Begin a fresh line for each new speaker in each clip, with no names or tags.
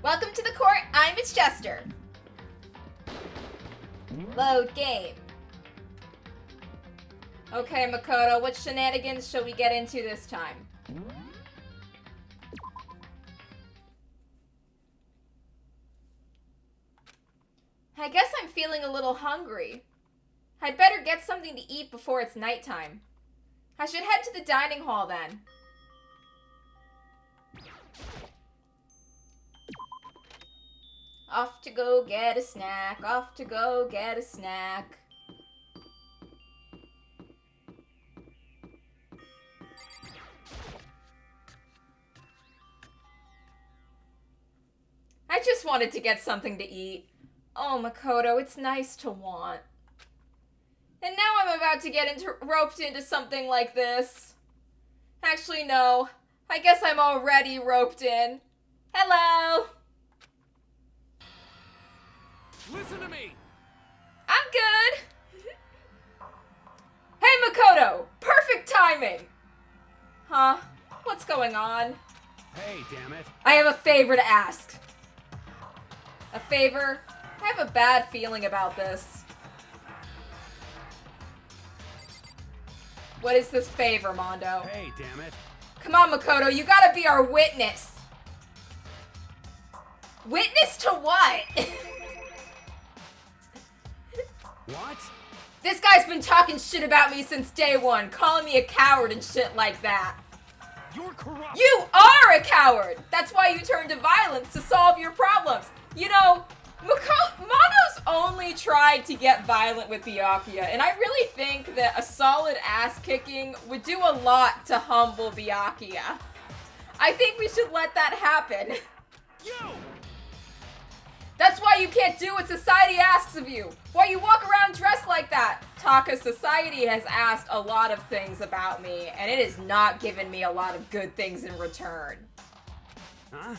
Welcome to the court, I'm Miss Jester. Load game. Okay, Makoto, what shenanigans shall we get into this time? I guess I'm feeling a little hungry. I'd better get something to eat before it's nighttime. I should head to the dining hall then. Off to go get a snack, off to go get a snack. I just wanted to get something to eat. Oh, Makoto, it's nice to want. And now I'm about to get roped into something like this. Actually, no. I guess I'm already roped in. Hello!
Listen to me!
I'm good! Hey, Makoto! Perfect timing! Huh? What's going on?
Hey, damn it.
I have a favor to ask. A favor? I have a bad feeling about this. What is this favor, Mondo?
Hey, damn it.
Come on, Makoto, you gotta be our witness. Witness to what?
What?
This guy's been talking shit about me since day one, calling me a coward and shit like that.
You're corrupt.
You are a coward! That's why you turned to violence to solve your problems. You know, Mondo's only tried to get violent with Byakuya, and I really think that a solid ass-kicking would do a lot to humble Byakuya. I think we should let that happen.
You!
That's why you can't do what society asks of you. Why you walk around dressed like that. Taka, society has asked a lot of things about me, and it has not given me a lot of good things in return.
Huh?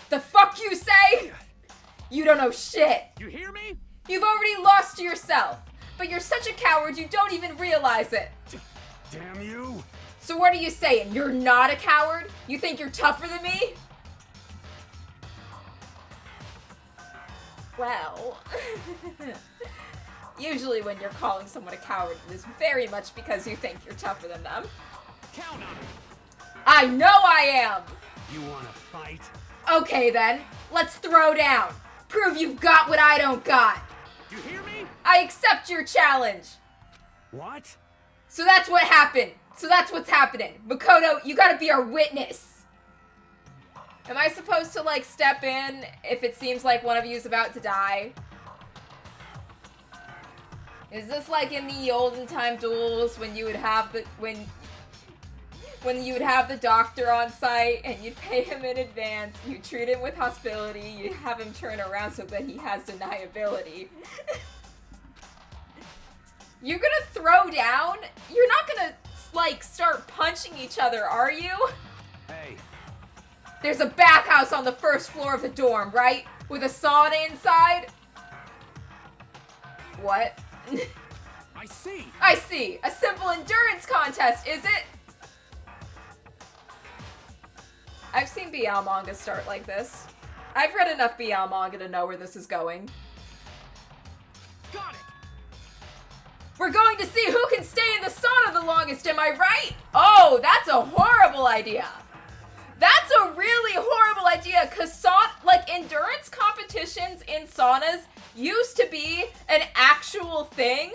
The fuck you say? You don't know shit.
You hear me?
You've already lost to yourself, but you're such a coward you don't even realize it.
Damn you!
So what are you saying? You're not a coward? You think you're tougher than me? Well, usually when you're calling someone a coward, it is very much because you think you're tougher than them.
Count on it!
I know I am!
You wanna fight?
Okay then, let's throw down. Prove you've got what I don't got.
You hear me?
I accept your challenge.
What?
So that's what happened. So that's what's happening. Makoto, you gotta be our witness. Am I supposed to, like, step in if it seems like one of you is about to die? Is this like in the olden time duels when you would have the, when you would have the doctor on site and you'd pay him in advance, you treat him with hospitality, you have him turn around so that he has deniability. You're gonna throw down? You're not gonna, like, start punching each other, are you?
Hey.
There's a bathhouse on the first floor of the dorm, right? With a sauna inside? What?
I see.
I see. A simple endurance contest, is it? I've seen BL manga start like this. I've read enough BL manga to know where this is going.
Got it.
We're going to see who can stay in the sauna the longest, am I right? Oh, that's a horrible idea. That's a really horrible idea, because like, endurance competitions in saunas used to be an actual thing,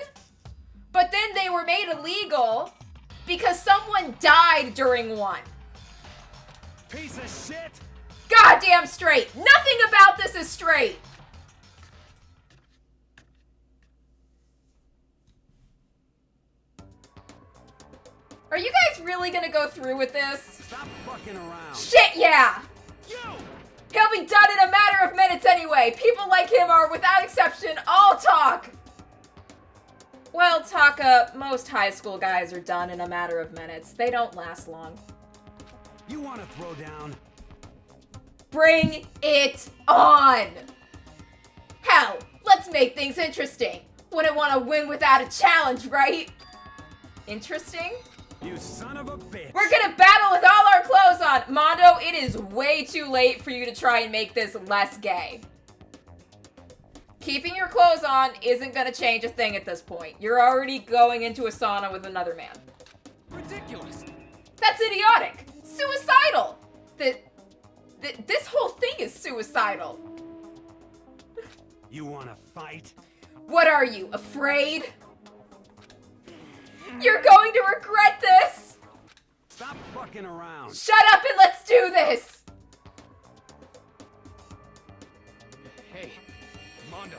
but then they were made illegal because someone died during one.
Piece of shit.
Goddamn straight. Nothing about this is straight. Are you guys really gonna go through with this?
Stop fucking around.
Shit, yeah!
You!
He'll be done in a matter of minutes anyway. People like him are, without exception, all talk. Well, Taka, most high school guys are done in a matter of minutes. They don't last long.
You wanna throw down?
Bring it on! Hell, let's make things interesting. Wouldn't want to win without a challenge, right? Interesting?
You son of a bitch.
We're gonna battle with all our clothes clothes on. Mondo, it is way too late for you to try and make this less gay. Keeping your clothes on isn't gonna change a thing at this point. You're already going into a sauna with another man.
Ridiculous.
That's idiotic. Suicidal. This whole thing is suicidal.
You wanna fight?
What are you, afraid? You're going to regret this.
Stop fucking around.
Shut up and let's do this.
Hey, Mondo.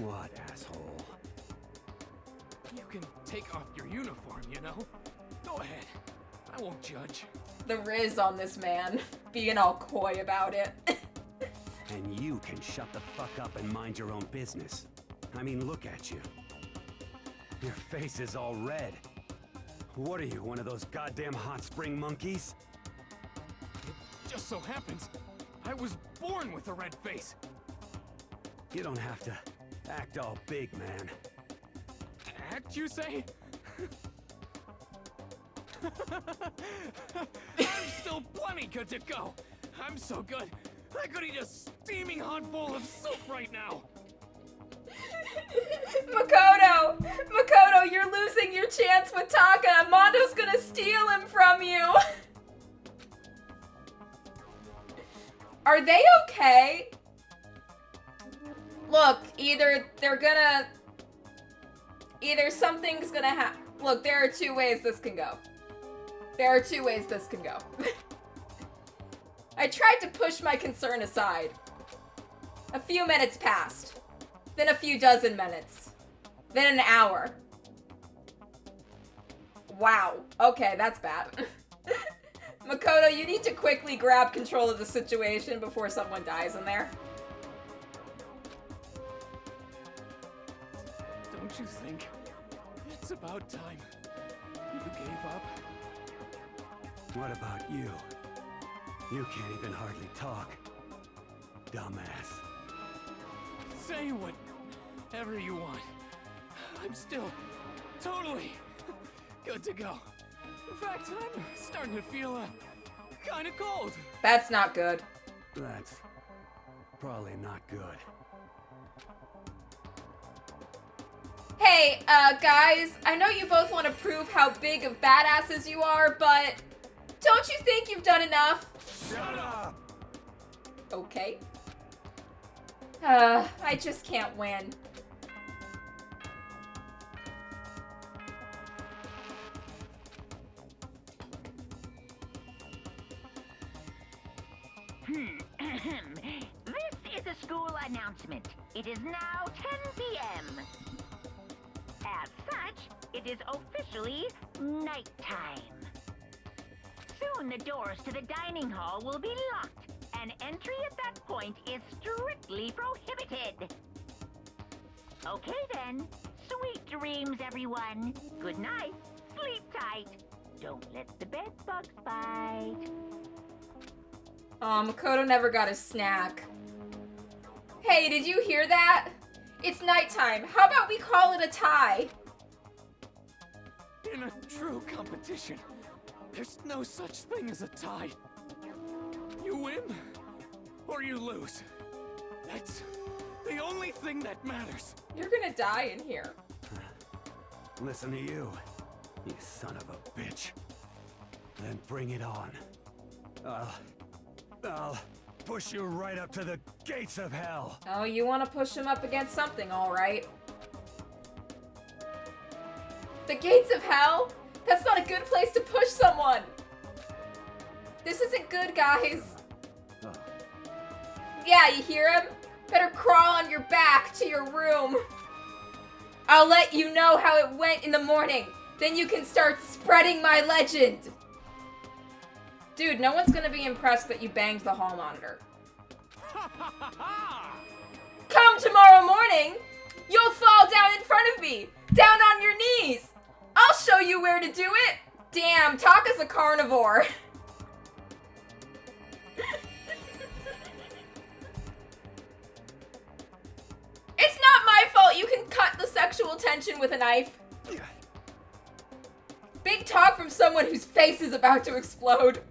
What, asshole? You can take off your uniform, you know? Go ahead. I won't judge.
The riz on this man, being all coy about it.
And you can shut the fuck up and mind your own business. I mean, look at you. Your face is all red. What are you, one of those goddamn hot spring monkeys? It just so happens I was born with a red face. You don't have to act all big, man. Act, you say? I'm still plenty good to go. I'm so good, I could eat a steaming hot bowl of soup right now.
Makoto, you're losing your chance with Taka. Mondo's gonna steal him from you. Are they okay? Look, either something's gonna happen. Look, there are two ways this can go. I tried to push my concern aside. A few minutes passed. Then a few dozen minutes. Then an hour. Wow. Okay, that's bad. Makoto, you need to quickly grab control of the situation before someone dies in there.
Don't you think it's about time you gave up? What about you? You can't even hardly talk. Dumbass. Say whatever you want. I'm still totally good to go. In fact, I'm starting to feel kind of cold.
That's not good.
That's probably not good.
Hey, guys, I know you both want to prove how big of badasses you are, but don't you think you've done enough?
Shut up!
Okay. I just can't win.
This is a school announcement. It is now 10 p.m. As such, it is officially nighttime. Soon the doors to the dining hall will be locked, and entry at that point is strictly prohibited. Okay then, sweet dreams everyone. Good night, sleep tight. Don't let the bed bugs bite.
Aw, Makoto never got a snack. Hey, did you hear that? It's nighttime. How about we call it a tie?
In a true competition, there's no such thing as a tie. You win, or you lose. That's the only thing that matters.
You're gonna die in here.
Listen to you son of a bitch. Then bring it on. I'll push you right up to the gates of hell.
Oh, you want to push him up against something, all right. The gates of hell? That's not a good place to push someone. This isn't good, guys.
Oh.
Yeah, you hear him? Better crawl on your back to your room. I'll let you know how it went in the morning. Then you can start spreading my legend. Dude, no one's gonna be impressed that you banged the hall monitor. Come tomorrow morning, you'll fall down in front of me. Down on your knees. I'll show you where to do it. Damn, Taka's a carnivore. It's not my fault you can cut the sexual tension with a knife. Big talk from someone whose face is about to explode.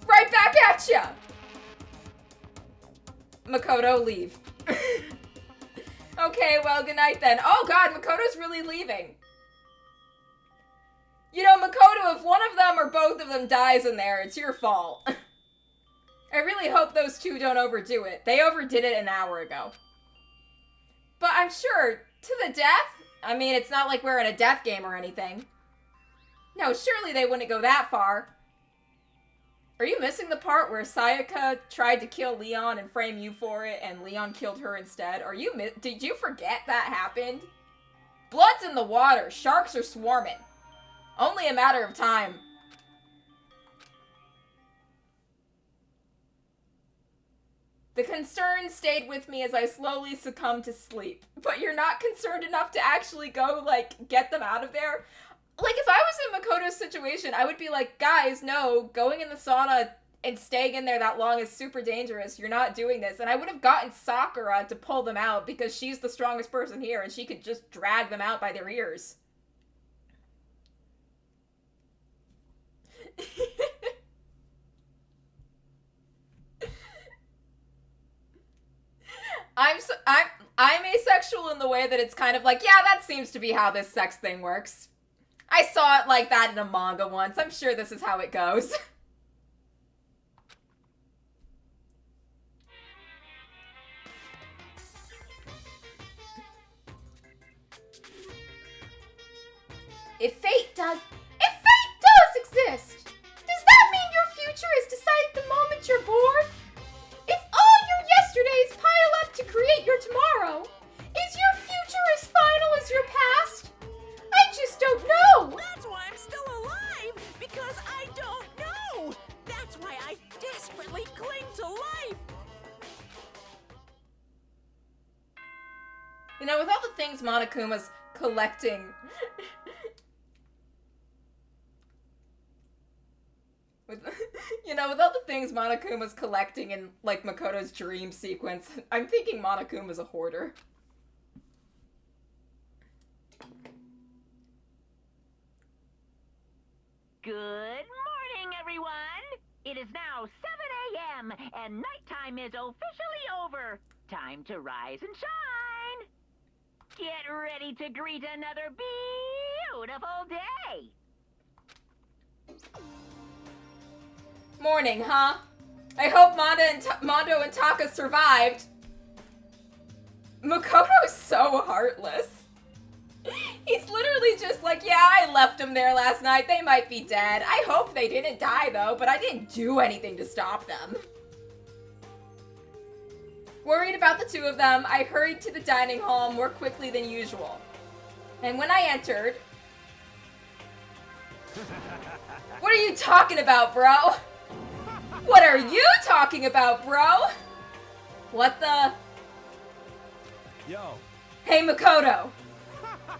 Right back at ya! Makoto, leave. Okay, well, good night then. Oh god, Makoto's really leaving. You know, Makoto, if one of them or both of them dies in there, it's your fault. I really hope those two don't overdo it. They overdid it an hour ago. But I'm sure, to the death? I mean, it's not like we're in a death game or anything. No, surely they wouldn't go that far. Are you missing the part where Sayaka tried to kill Leon and frame you for it, and Leon killed her instead? Did you forget that happened? Blood's in the water. Sharks are swarming. Only a matter of time. The concern stayed with me as I slowly succumbed to sleep. But you're not concerned enough to actually go, like, get them out of there? Like, if I was in Makoto's situation, I would be like, guys, no, going in the sauna and staying in there that long is super dangerous. You're not doing this. And I would have gotten Sakura to pull them out because she's the strongest person here and she could just drag them out by their ears. I'm asexual in the way that it's kind of like, yeah, that seems to be how this sex thing works. I saw it like that in a manga once. I'm sure this is how it goes. If fate does exist, does that mean your future is decided the moment you're born? If all your yesterdays pile up to create your tomorrow, is your future as final as your past? I just don't know!
That's why I'm still alive! Because I don't know! That's why I desperately cling to life!
You know, with all the things Monokuma's collecting... with all the things Monokuma's collecting in, like, Makoto's dream sequence, I'm thinking Monokuma's a hoarder.
Good morning, everyone! It is now 7 a.m. and nighttime is officially over. Time to rise and shine! Get ready to greet another beautiful day!
Morning, huh? I hope Mondo and Taka survived. Makoto's so heartless. He's literally just like, yeah, I left them there last night. They might be dead. I hope they didn't die, though, but I didn't do anything to stop them. Worried about the two of them, I hurried to the dining hall more quickly than usual. And when I entered... What are you talking about, bro? What are you talking about, bro? What the...
Yo.
Hey, Makoto.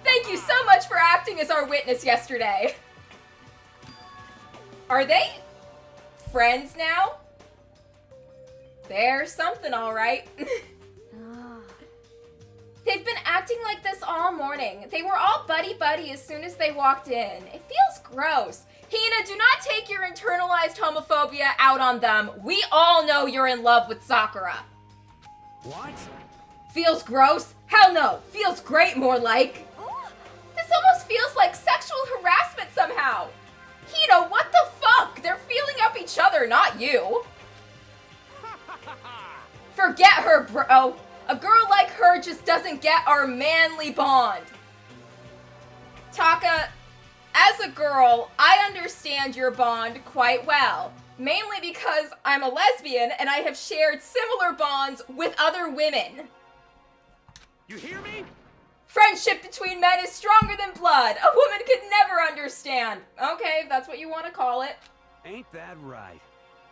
Thank you so much for acting as our witness yesterday. Are they friends now? There's something, all right. They've been acting like this all morning. They were all buddy-buddy as soon as they walked in. It feels gross. Hina, do not take your internalized homophobia out on them. We all know you're in love with Sakura.
What?
Feels gross? Hell no. Feels great, more like. This almost feels like sexual harassment somehow. Hina, what the fuck? They're feeling up each other, not you. Forget her, bro. A girl like her just doesn't get our manly bond. Taka, as a girl, I understand your bond quite well. Mainly because I'm a lesbian and I have shared similar bonds with other women.
You hear me?
Friendship between men is stronger than blood. A woman could never understand. Okay, if that's what you want to call it.
Ain't that right?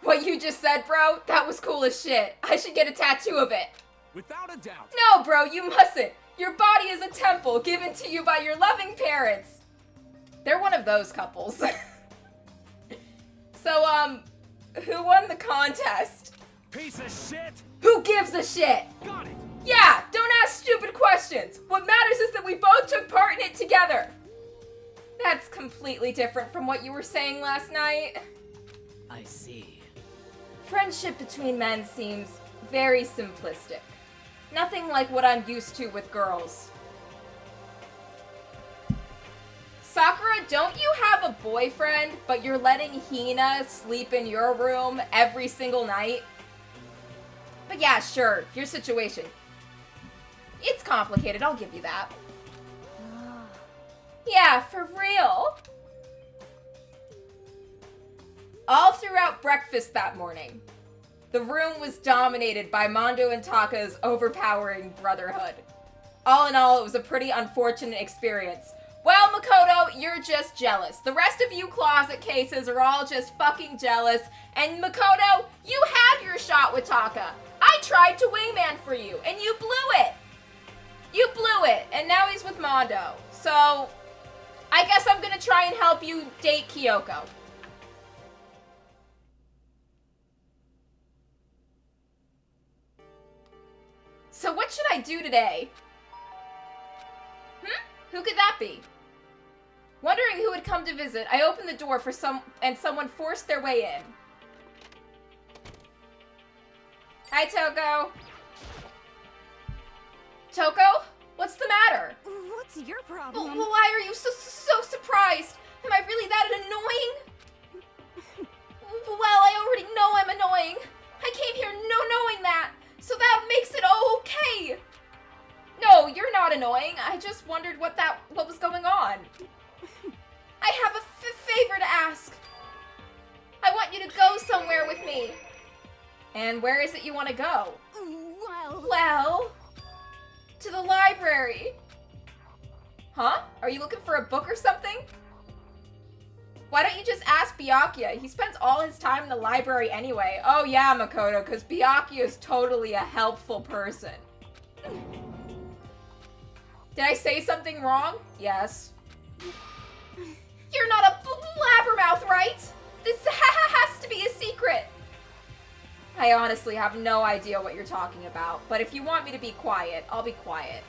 What you just said, bro, that was cool as shit. I should get a tattoo of it.
Without a doubt.
No, bro, you mustn't. Your body is a temple given to you by your loving parents. They're one of those couples. So, who won the contest?
Piece of shit.
Who gives a shit?
Got it.
Yeah, don't ask stupid questions. What matters is that we both took part in it together. That's completely different from what you were saying last night.
I see.
Friendship between men seems very simplistic. Nothing like what I'm used to with girls. Sakura, don't you have a boyfriend, but you're letting Hina sleep in your room every single night? But yeah, sure, your situation. It's complicated, I'll give you that. Yeah, for real. All throughout breakfast that morning, the room was dominated by Mondo and Taka's overpowering brotherhood. All in all, it was a pretty unfortunate experience. Well, Makoto, you're just jealous. The rest of you closet cases are all just fucking jealous. And Makoto, you had your shot with Taka. I tried to wingman for you, and you blew it. You blew it, and now he's with Mondo. So, I guess I'm gonna try and help you date Kyoko. So what should I do today? Who could that be? Wondering who would come to visit, I opened the door for someone forced their way in. Hi, Toko. Toko? What's the matter?
What's your problem?
Well, why are you so surprised? Am I really that annoying? Well, I already know I'm annoying. I came here knowing that, so that makes it okay. No, you're not annoying. I just wondered what was going on. I have a favor to ask. I want you to go somewhere with me. And where is it you want to go? Well, to the library. Huh? Are you looking for a book or something? Why don't you just ask Byakuya? He spends all his time in the library anyway. Oh yeah, Makoto, because Byakuya is totally a helpful person. Did I say something wrong? Yes. You're not a blabbermouth, right? This has to be a secret. I honestly have no idea what you're talking about, but if you want me to be quiet, I'll be quiet.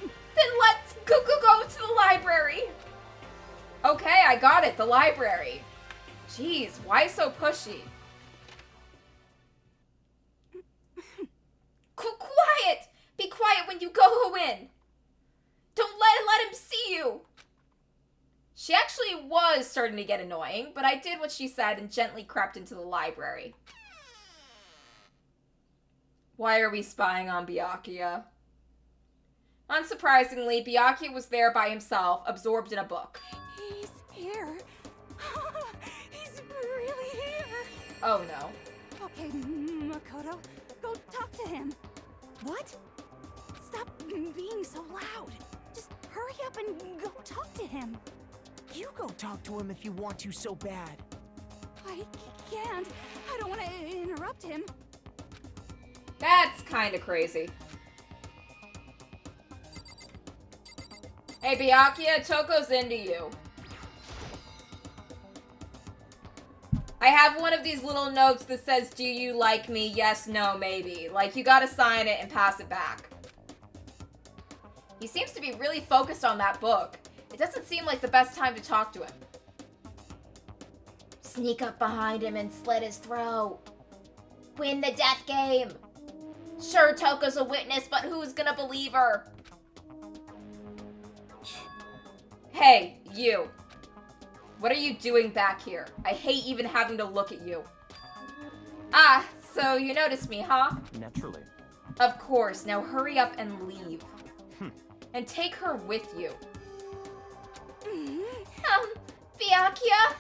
Then let's go to the library. Okay, I got it, the library. Jeez, why so pushy? Quiet! Be quiet when you go in. Don't let him see you. She actually was starting to get annoying, but I did what she said and gently crept into the library. Why are we spying on Byakuya? Unsurprisingly, Byakuya was there by himself, absorbed in a book.
He's here. He's really here.
Oh no.
Okay, Makoto, go talk to him. What? Stop being so loud. Just hurry up and go talk to him.
You go talk to him if you want to so bad.
I can't. I don't want to interrupt him.
That's kind of crazy. Hey, Byakuya, Toko's into you. I have one of these little notes that says, do you like me? Yes, no, maybe. Like, you gotta sign it and pass it back. He seems to be really focused on that book. It doesn't seem like the best time to talk to him. Sneak up behind him and slit his throat. Win the death game. Sure, Toko's a witness, but who's gonna believe her? Hey, you. What are you doing back here? I hate even having to look at you. Ah, so you noticed me, huh?
Naturally.
Of course. Now hurry up and leave. And take her with you. Byakuya?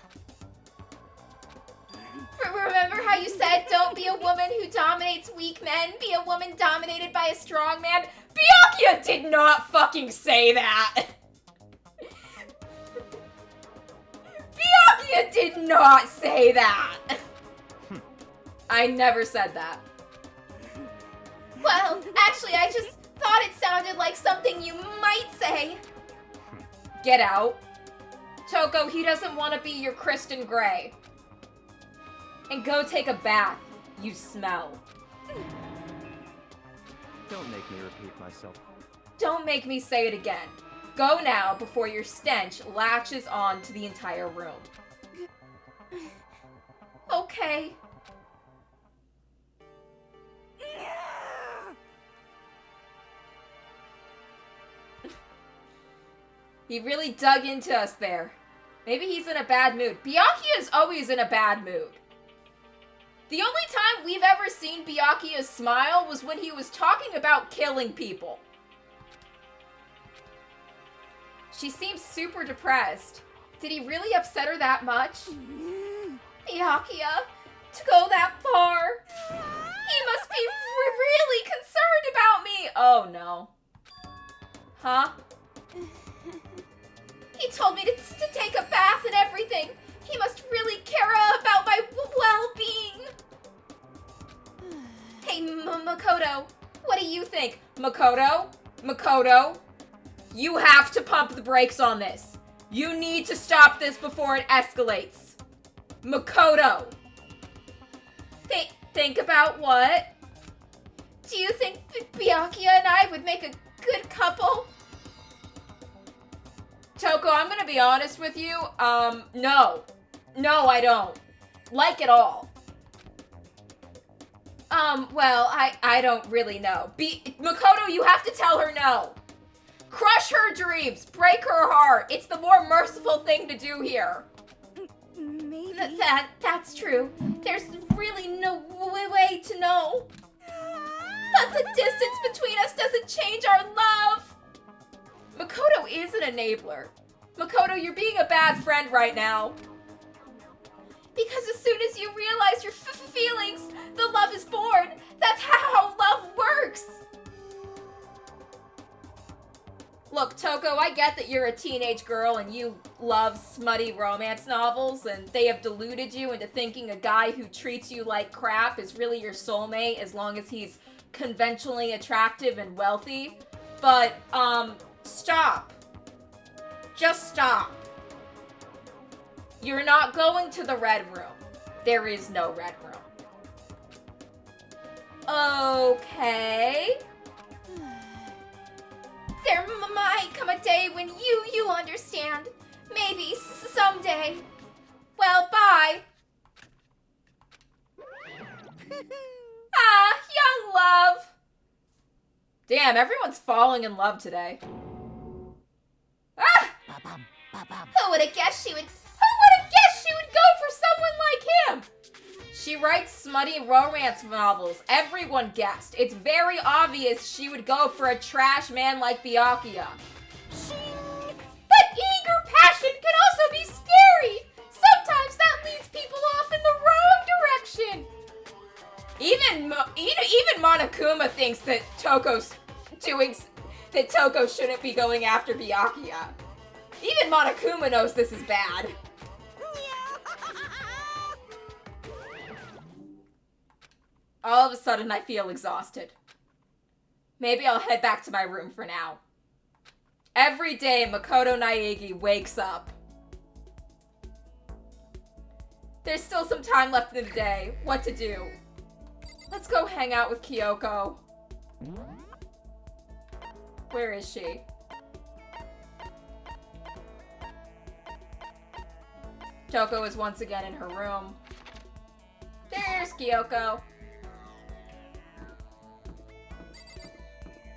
Remember how you said don't be a woman who dominates weak men, be a woman dominated by a strong man? Byakuya did not fucking say that! Byakuya did not say that! I never said that. Well, actually, I just thought it sounded like something you might say. Get out. Toko, he doesn't want to be your Kristen Grey. And go take a bath. You smell.
Don't make me repeat myself.
Don't make me say it again. Go now before your stench latches on to the entire room. Okay. He really dug into us there. Maybe he's in a bad mood. Byakuya is always in a bad mood. The only time we've ever seen Byakuya smile was when he was talking about killing people. She seems super depressed. Did he really upset her that much? Byakuya, to go that far? He must be really concerned about me. Oh no. Huh? He told me to take a bath and everything. He must really care about my well-being. Hey, Makoto, what do you think? Makoto, you have to pump the brakes on this. You need to stop this before it escalates. Makoto. Think about what? Do you think Byakuya and I would make a good couple? Toko, I'm gonna be honest with you. No. No, I don't. Like at all. Well, I don't really know. Makoto, you have to tell her no. Crush her dreams. Break her heart. It's the more merciful thing to do here.
Maybe.
That's true. There's really no way to know. But the distance between us doesn't change our love. Makoto is an enabler. Makoto, you're being a bad friend right now. Because as soon as you realize your feelings, the love is born. That's how love works. Look, Toko, I get that you're a teenage girl and you love smutty romance novels and they have deluded you into thinking a guy who treats you like crap is really your soulmate as long as he's conventionally attractive and wealthy. But, stop. Just stop. You're not going to the red room. There is no red room. Okay. There might come a day when you understand. Maybe someday. Well, bye. Young love. Damn, everyone's falling in love today. Ah! Who would have guessed she would go for someone like him? She writes smutty romance novels. Everyone guessed. It's very obvious she would go for a trash man like Byakuya. But eager passion can also be scary. Sometimes that leads people off in the wrong direction. Even Monokuma thinks that Toko shouldn't be going after Byakuya. Even Monokuma knows this is bad. All of a sudden, I feel exhausted. Maybe I'll head back to my room for now. Every day, Makoto Naegi wakes up. There's still some time left in the day. What to do? Let's go hang out with Kyoko. Where is she? Toko is once again in her room. There's Kyoko.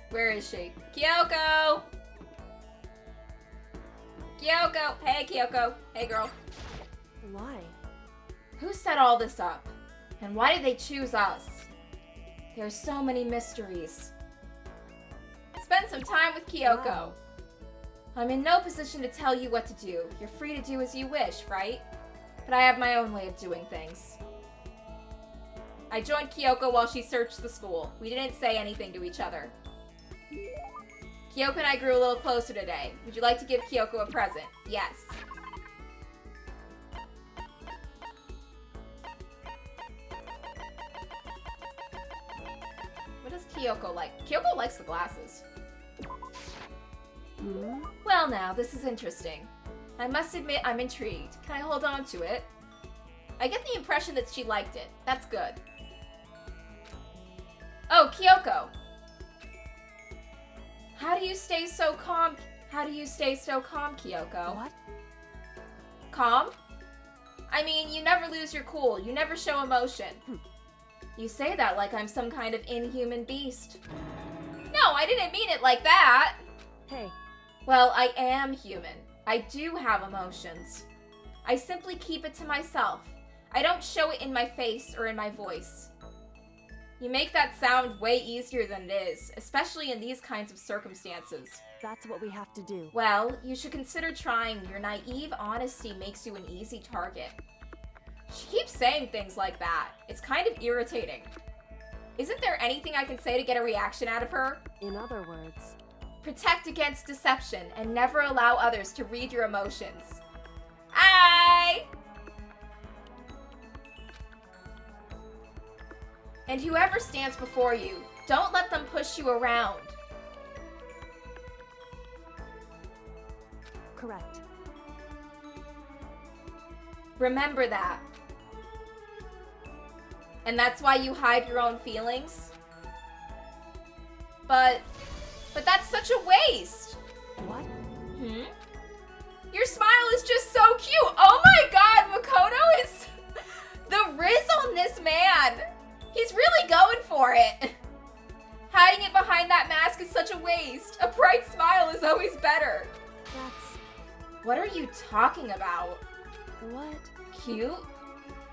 Where is she? Kyoko! Kyoko! Hey, Kyoko. Hey, girl.
Why?
Who set all this up? And why did they choose us? There are so many mysteries. Spend some time with Kyoko.
Wow.
I'm in no position to tell you what to do. You're free to do as you wish, right? But I have my own way of doing things. I joined Kyoko while she searched the school. We didn't say anything to each other. Kyoko and I grew a little closer today. Would you like to give Kyoko a present? Yes. What does Kyoko like? Kyoko likes the glasses. Well now, this is interesting. I must admit I'm intrigued. Can I hold on to it? I get the impression that she liked it. That's good. Oh, Kyoko. How do you stay so calm? How do you stay so calm, Kyoko?
What?
Calm? I mean, you never lose your cool. You never show emotion. You say that like I'm some kind of inhuman beast. No, I didn't mean it like that.
Hey.
Well, I am human. I do have emotions. I simply keep it to myself. I don't show it in my face or in my voice. You make that sound way easier than it is, especially in these kinds of circumstances.
That's what we have to do.
Well, you should consider trying. Your naive honesty makes you an easy target. She keeps saying things like that. It's kind of irritating. Isn't there anything I can say to get a reaction out of her?
In other words,
protect against deception and never allow others to read your emotions. Aye! And whoever stands before you, don't let them push you around.
correct.
Remember that. And that's why you hide your own feelings? But that's such a waste.
What?
Your smile is just so cute. Oh my god, Makoto is... The riz on this man. He's really going for it. Hiding it behind that mask is such a waste. A bright smile is always better.
That's...
What are you talking about?
What?
Cute?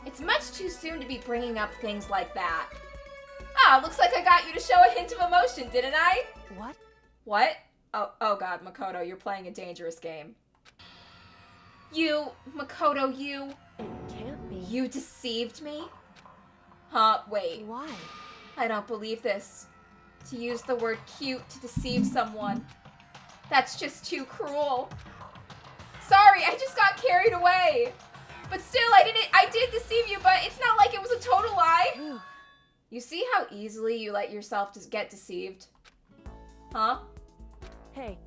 It's much too soon to be bringing up things like that. Ah, looks like I got you to show a hint of emotion, didn't I?
What?
What? Oh god, Makoto, you're playing a dangerous game. Makoto,
It can't be.
you deceived me? Huh, wait.
Why?
I don't believe this. To use the word cute to deceive someone. That's just too cruel. Sorry, I just got carried away. But still, I did deceive you, but it's not like it was a total lie.
Phew.
You see how easily you let yourself just get deceived? Huh?
Hey,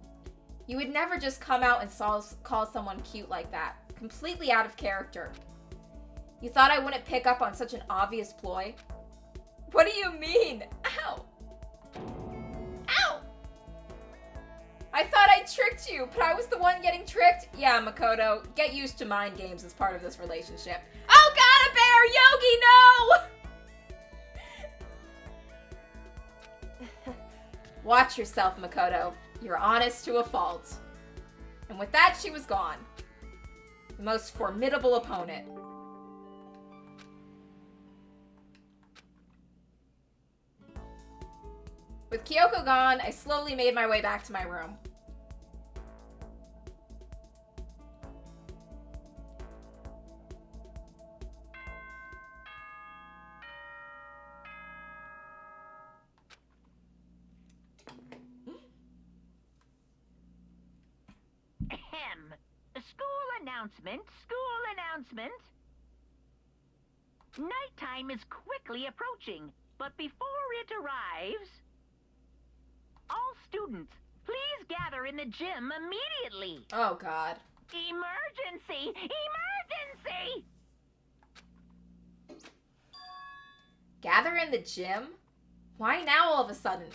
You would never just come out and call someone cute like that. Completely out of character. You thought I wouldn't pick up on such an obvious ploy? What do you mean? Ow! Ow! I thought I tricked you, but I was the one getting tricked? Yeah, Makoto, get used to mind games as part of this relationship. Oh god, a bear! Yogi, no! Watch yourself, Makoto. You're honest to a fault. And with that, she was gone. The most formidable opponent. With Kyoko gone, I slowly made my way back to my room.
Ahem. School announcement, school announcement. Nighttime is quickly approaching, but before it arrives, all students, please gather in the gym immediately.
Oh god.
Emergency! Emergency!
Gather in the gym? Why now all of a sudden?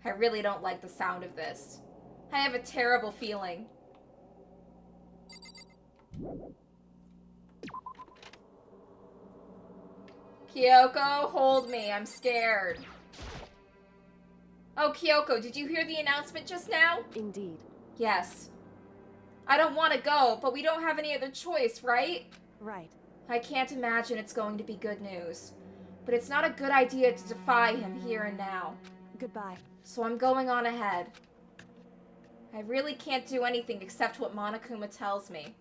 I really don't like the sound of this. I have a terrible feeling. Kyoko, hold me. I'm scared. Oh, Kyoko, did you hear the announcement just now?
indeed.
Yes. I don't want to go, but we don't have any other choice, right?
Right.
I can't imagine it's going to be good news. But it's not a good idea to defy him here and now.
Goodbye.
So I'm going on ahead. I really can't do anything except what Monokuma tells me.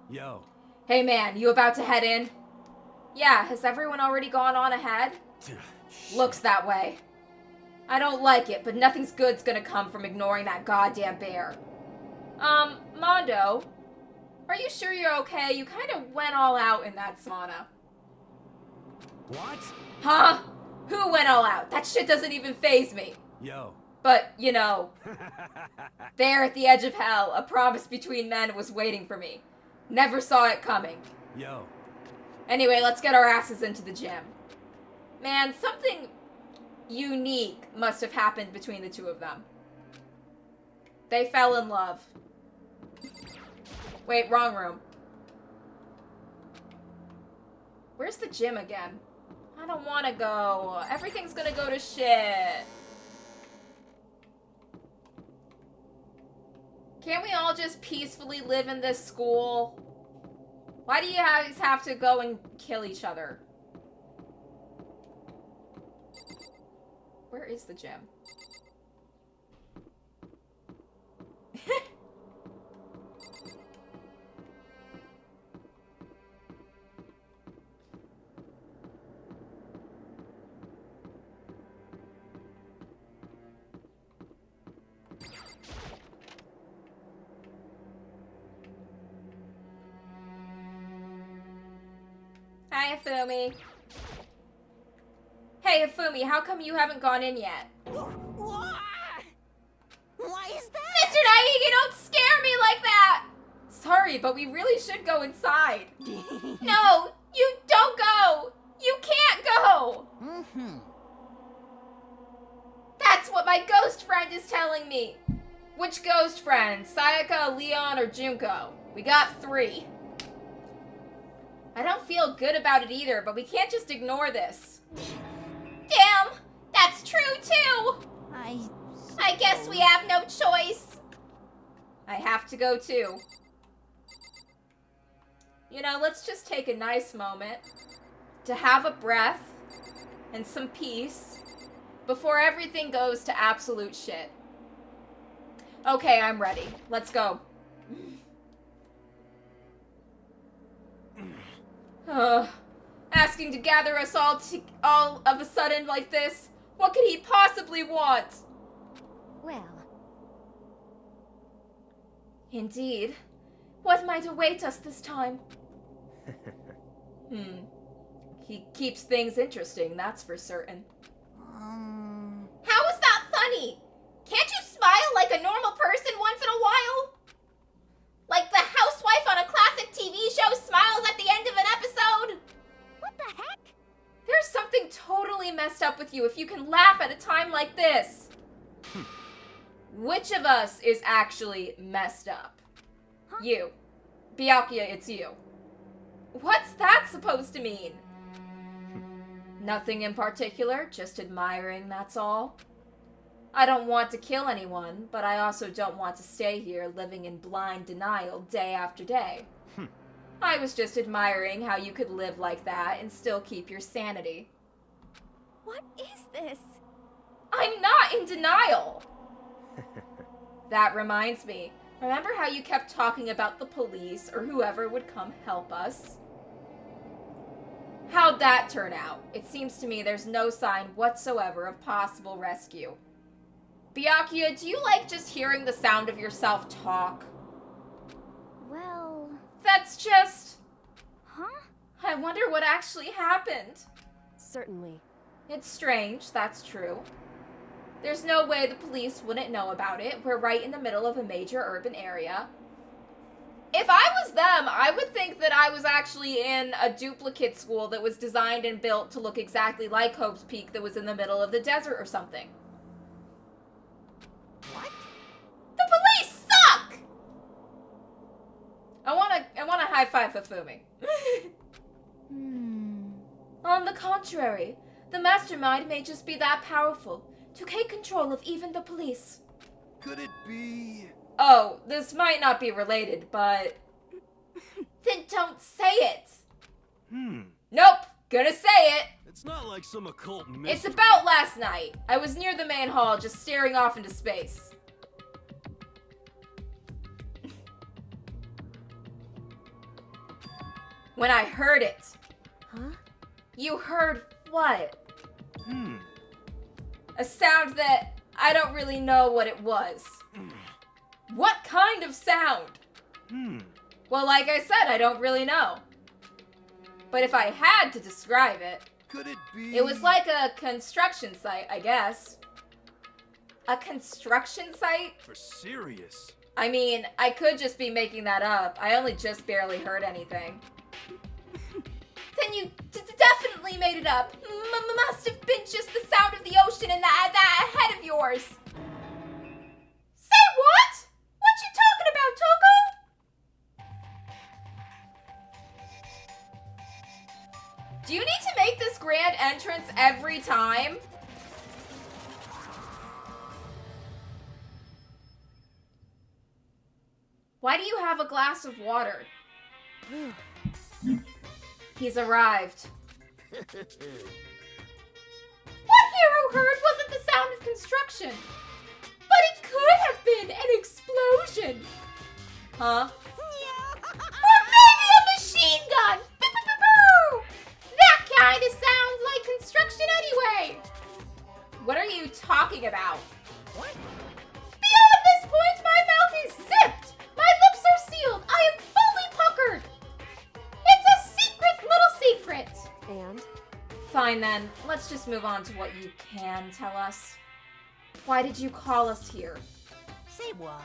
Yo.
Hey man, you about to head in? Yeah, has everyone already gone on ahead? Looks that way. I don't like it, but nothing's good's gonna come from ignoring that goddamn bear. Mondo, are you sure you're okay? You kind of went all out in that sauna.
What?
Huh? Who went all out? That shit doesn't even faze me.
Yo.
But, you know, there at the edge of hell, a promise between men was waiting for me. Never saw it coming.
Yo.
Anyway, let's get our asses into the gym. Man, something unique must have happened between the two of them. They fell in love. Wait, wrong room. Where's the gym again? I don't want to go. Everything's gonna go to shit. Can't we all just peacefully live in this school? Why do you guys have to go and kill each other? Where is the gym? Hi, Ifumi. Hey, Ifumi, how come you haven't gone in yet?
Why is that?
Mr. Naegi, don't scare me like that! Sorry, but we really should go inside. No, you don't go! You can't go! That's what my ghost friend is telling me. Which ghost friend? Sayaka, Leon, or Junko? We got 3. I don't feel good about it either, but we can't just ignore this. Damn! That's true, too! I guess we have no choice. I have to go, too. You know, let's just take a nice moment to have a breath and some peace before everything goes to absolute shit. Okay, I'm ready. Let's go. Asking to gather us all of a sudden like this? What could he possibly want?
Well,
Indeed. What might await us this time? He keeps things interesting, that's for certain. How is that funny? Can't you smile like a normal person once in a while? Like the housewife on a classic TV show smiles at the end of an episode?
what the heck?
There's something totally messed up with you if you can laugh at a time like this. Which of us is actually messed up? You. Byakuya, it's you. What's that supposed to mean? Nothing in particular, just admiring, that's all. I don't want to kill anyone, but I also don't want to stay here living in blind denial day after day. I was just admiring how you could live like that and still keep your sanity.
What is this?
I'm not in denial! That reminds me. Remember how you kept talking about the police or whoever would come help us? How'd that turn out? It seems to me there's no sign whatsoever of possible rescue. Byakuya, do you like just hearing the sound of yourself talk?
Well,
That's just...
huh?
I wonder what actually happened.
Certainly.
It's strange, that's true. There's no way the police wouldn't know about it. We're right in the middle of a major urban area. If I was them, I would think that I was actually in a duplicate school that was designed and built to look exactly like Hope's Peak that was in the middle of the desert or something.
What?
The police suck! I wanna high five Hifumi. On the contrary, the mastermind may just be that powerful to take control of even the police.
Could it be?
Oh, this might not be related, but... Then don't say it! Nope, gonna say it!
It's not like some occult
It's
mystery.
about last night. I was near the main hall, just staring off into space. When I heard it.
Huh?
You heard what? A sound that I don't really know what it was. What kind of sound? Well, like I said, I don't really know. But if I had to describe it,
Could it be?
it was like a construction site, I guess. A construction site?
For serious.
I mean, I could just be making that up. I only just barely heard anything. Then Then you definitely made it up. Must have been just the sound of the ocean and that head of yours. Say what? What you talking about, Toko? Do you need to make this grand entrance every time? Why do you have a glass of water? He's arrived. What Hero heard wasn't the sound of construction. But it could have been an explosion. Huh? Or maybe a machine gun. Boo-boo-boo-boo. That kind of sounds like construction anyway. What are you talking about?
What?
Beyond this point, my mouth is zipped. My lips are sealed. I am fully puckered. It's a secret little secret.
And?
Fine then, let's just move on to what you can tell us. Why did you call us here?
Say what?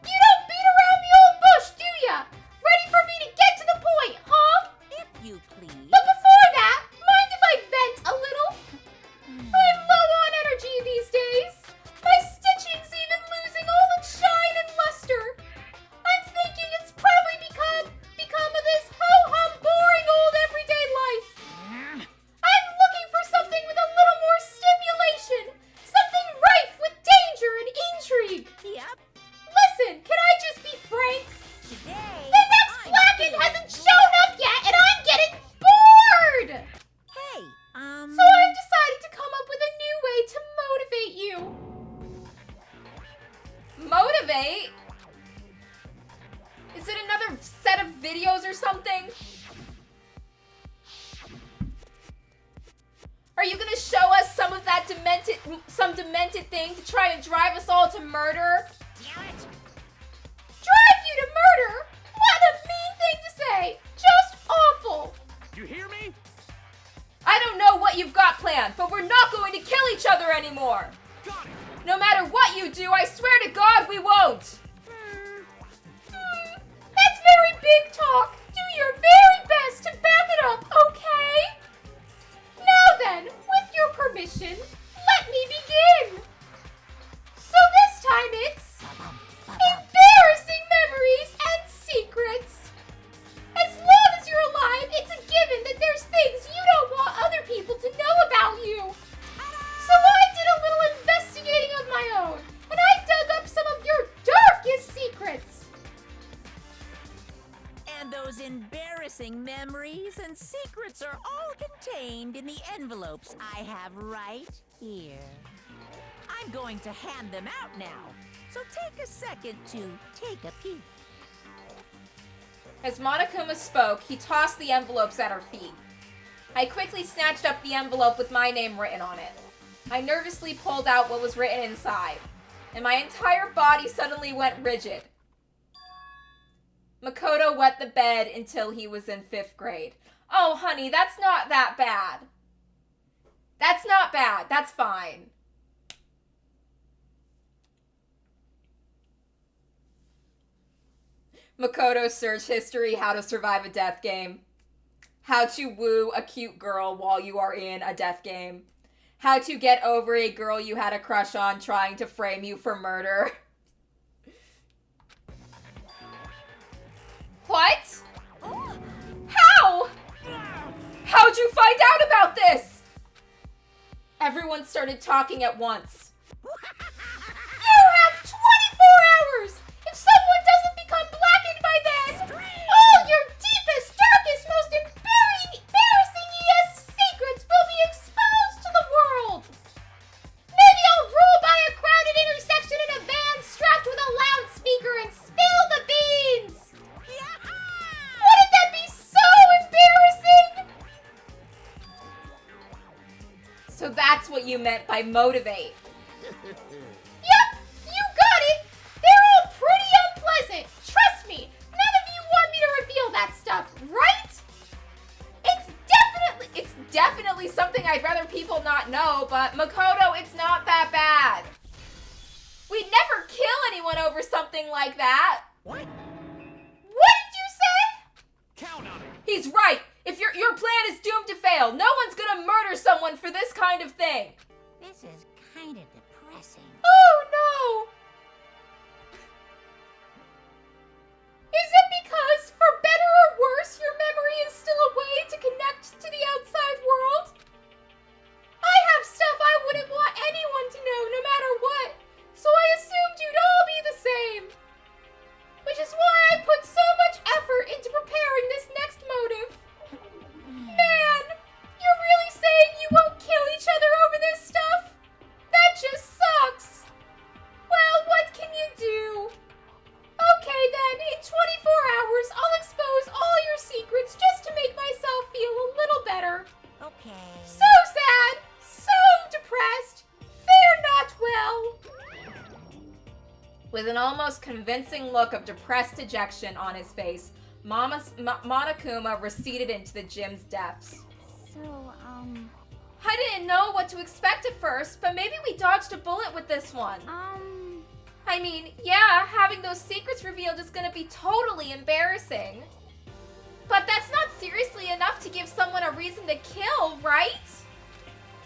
You don't beat around the old bush, do ya? Ready for me to get to the point, huh?
If you please.
But before that, mind if I vent a little? I'm low on energy these days. My stitching's even losing all its shine and luster. I'm thinking it's probably become of this ho-hum boring old everyday life. I'm looking for something with a little more stimulation. Something rife with danger and intrigue.
Yep.
Listen, can I just be frank?
Today.
The next
I'm
Blacken
feeling
hasn't shown up yet, and I'm getting bored!
Hey,
So I've decided to come up with a new way to motivate you. Motivate? Is it another set of videos or something? Are you gonna show us some of that demented thing to try and drive us all to murder?
Damn it.
Drive you to murder? What a mean thing to say! Just awful!
You hear me?
I don't know what you've got planned, but we're not going to kill each other anymore!
Got it!
No matter what you do, I swear to God we won't! That's very big talk! Do your very best to back it up, okay? Now then, with your permission, let me begin! So this time it's... embarrassing memories and secrets! As long as you're alive, it's a given that there's things you don't want other people to know about you! So I did a little investigating of my own, and I dug up some of your darkest secrets!
And those embarrassing memories and secrets are all contained in the envelopes I have right here. I'm going to hand them out now, so take a second to take a peek.
As Monokuma spoke, he tossed the envelopes at our feet. I quickly snatched up the envelope with my name written on it. I nervously pulled out what was written inside, and my entire body suddenly went rigid. Makoto wet the bed until he was in 5th grade. Oh, honey, that's not that bad. That's not bad. That's fine. Makoto search history, how to survive a death game. How to woo a cute girl while you are in a death game. How to get over a girl you had a crush on trying to frame you for murder. What? How? How'd you find out about this? Everyone started talking at once. You have 24 hours! If someone doesn't become blackened by then, all your deepest, darkest, most embarrassing secrets will be exposed to the world! Maybe I'll roll by a crowded intersection in a van strapped with a loudspeaker and spill the beans! Wouldn't that be so embarrassing? So that's what you meant by motivate. Yep, you got it. They're all pretty unpleasant. Trust me, none of you want me to reveal that stuff, right? It's definitely something I'd rather people not know, but Makoto, it's not that bad. We'd never kill anyone over something like that.
What?
What did you say?
Count on it!
He's right. If your plan is doomed to fail, no one's gonna murder someone for this kind of thing.
This is kind of depressing.
Oh no! Is it because, for better or worse, your memory is still a way to connect to the outside world? I have stuff I wouldn't want anyone to know, no matter what, so I assumed you'd all be the same. Which is why I put so much effort into preparing this next motive. Man, you're really saying you won't kill each other over this stuff? That just sucks. Well, what can you do? Okay then, in 24 hours, I'll expose all your secrets just to make myself feel a little better.
Okay.
So sad, so depressed, fare not well. With an almost convincing look of depressed dejection on his face, Monokuma receded into the gym's depths.
So,
I didn't know what to expect at first, but maybe we dodged a bullet with this one. I mean, yeah, having those secrets revealed is gonna be totally embarrassing. But that's not seriously enough to give someone a reason to kill, right?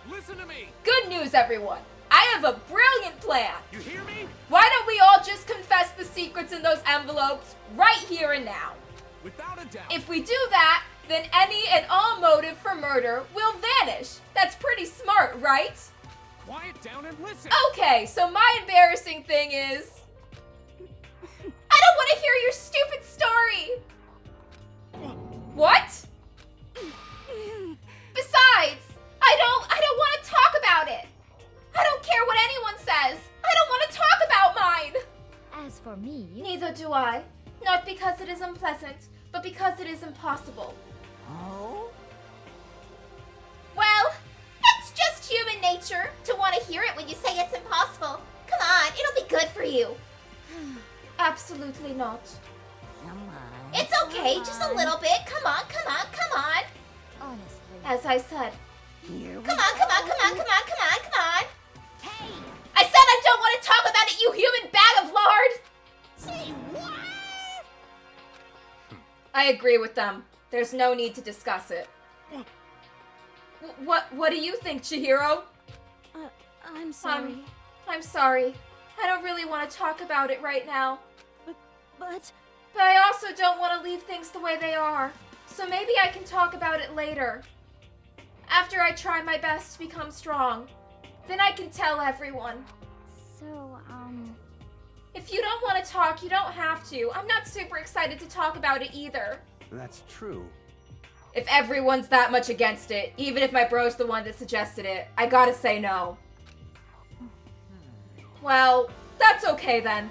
Listen to me!
Good news, everyone! I have a brilliant plan!
You hear me?
Why don't we all just confess the secrets in those envelopes right here and now?
Without a doubt.
If we do that, then any and all motive for murder will vanish. That's pretty smart, right?
Quiet down and listen!
Okay, so my embarrassing thing is... I don't want to hear your stupid story! What? Besides, I don't want to talk about it! I don't care what anyone says! I don't want to talk about mine!
As for me,
Neither do I. Not because it is unpleasant, but because it is impossible.
Oh?
Well, it's just human nature to want to hear it when you say it's impossible. Come on, it'll be good for you. Absolutely not.
Come on.
It's okay, just a little bit. Come on, come on, come on.
honestly,
As I said.
Here we
Come on, come on, come on, come on, come on, come on.
Hey!
I said I don't want to talk about it, you human bag of lard!
Say what?
I agree with them. There's no need to discuss it. What do you think, Chihiro?
I'm sorry.
I'm sorry. I don't really want to talk about it right now.
But
But I also don't want to leave things the way they are. So maybe I can talk about it later. After I try my best to become strong. Then I can tell everyone.
so,
If you don't want to talk, you don't have to. I'm not super excited to talk about it either.
That's true.
If everyone's that much against it, even if my bro's the one that suggested it, I gotta say no. Well, that's okay then.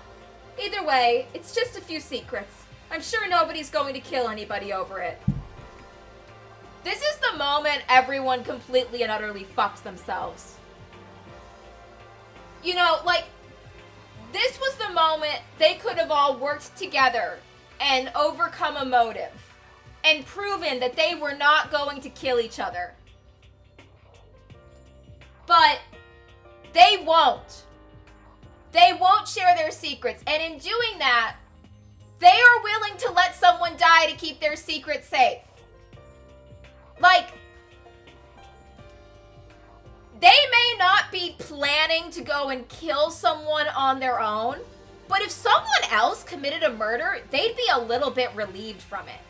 Either way, it's just a few secrets. I'm sure nobody's going to kill anybody over it. This is the moment everyone completely and utterly fucked themselves. You know, like, this was the moment they could have all worked together and overcome a motive and proven that they were not going to kill each other. But they won't. They won't share their secrets, and in doing that, they are willing to let someone die to keep their secret safe. Like, they may not be planning to go and kill someone on their own, but if someone else committed a murder, they'd be a little bit relieved from it.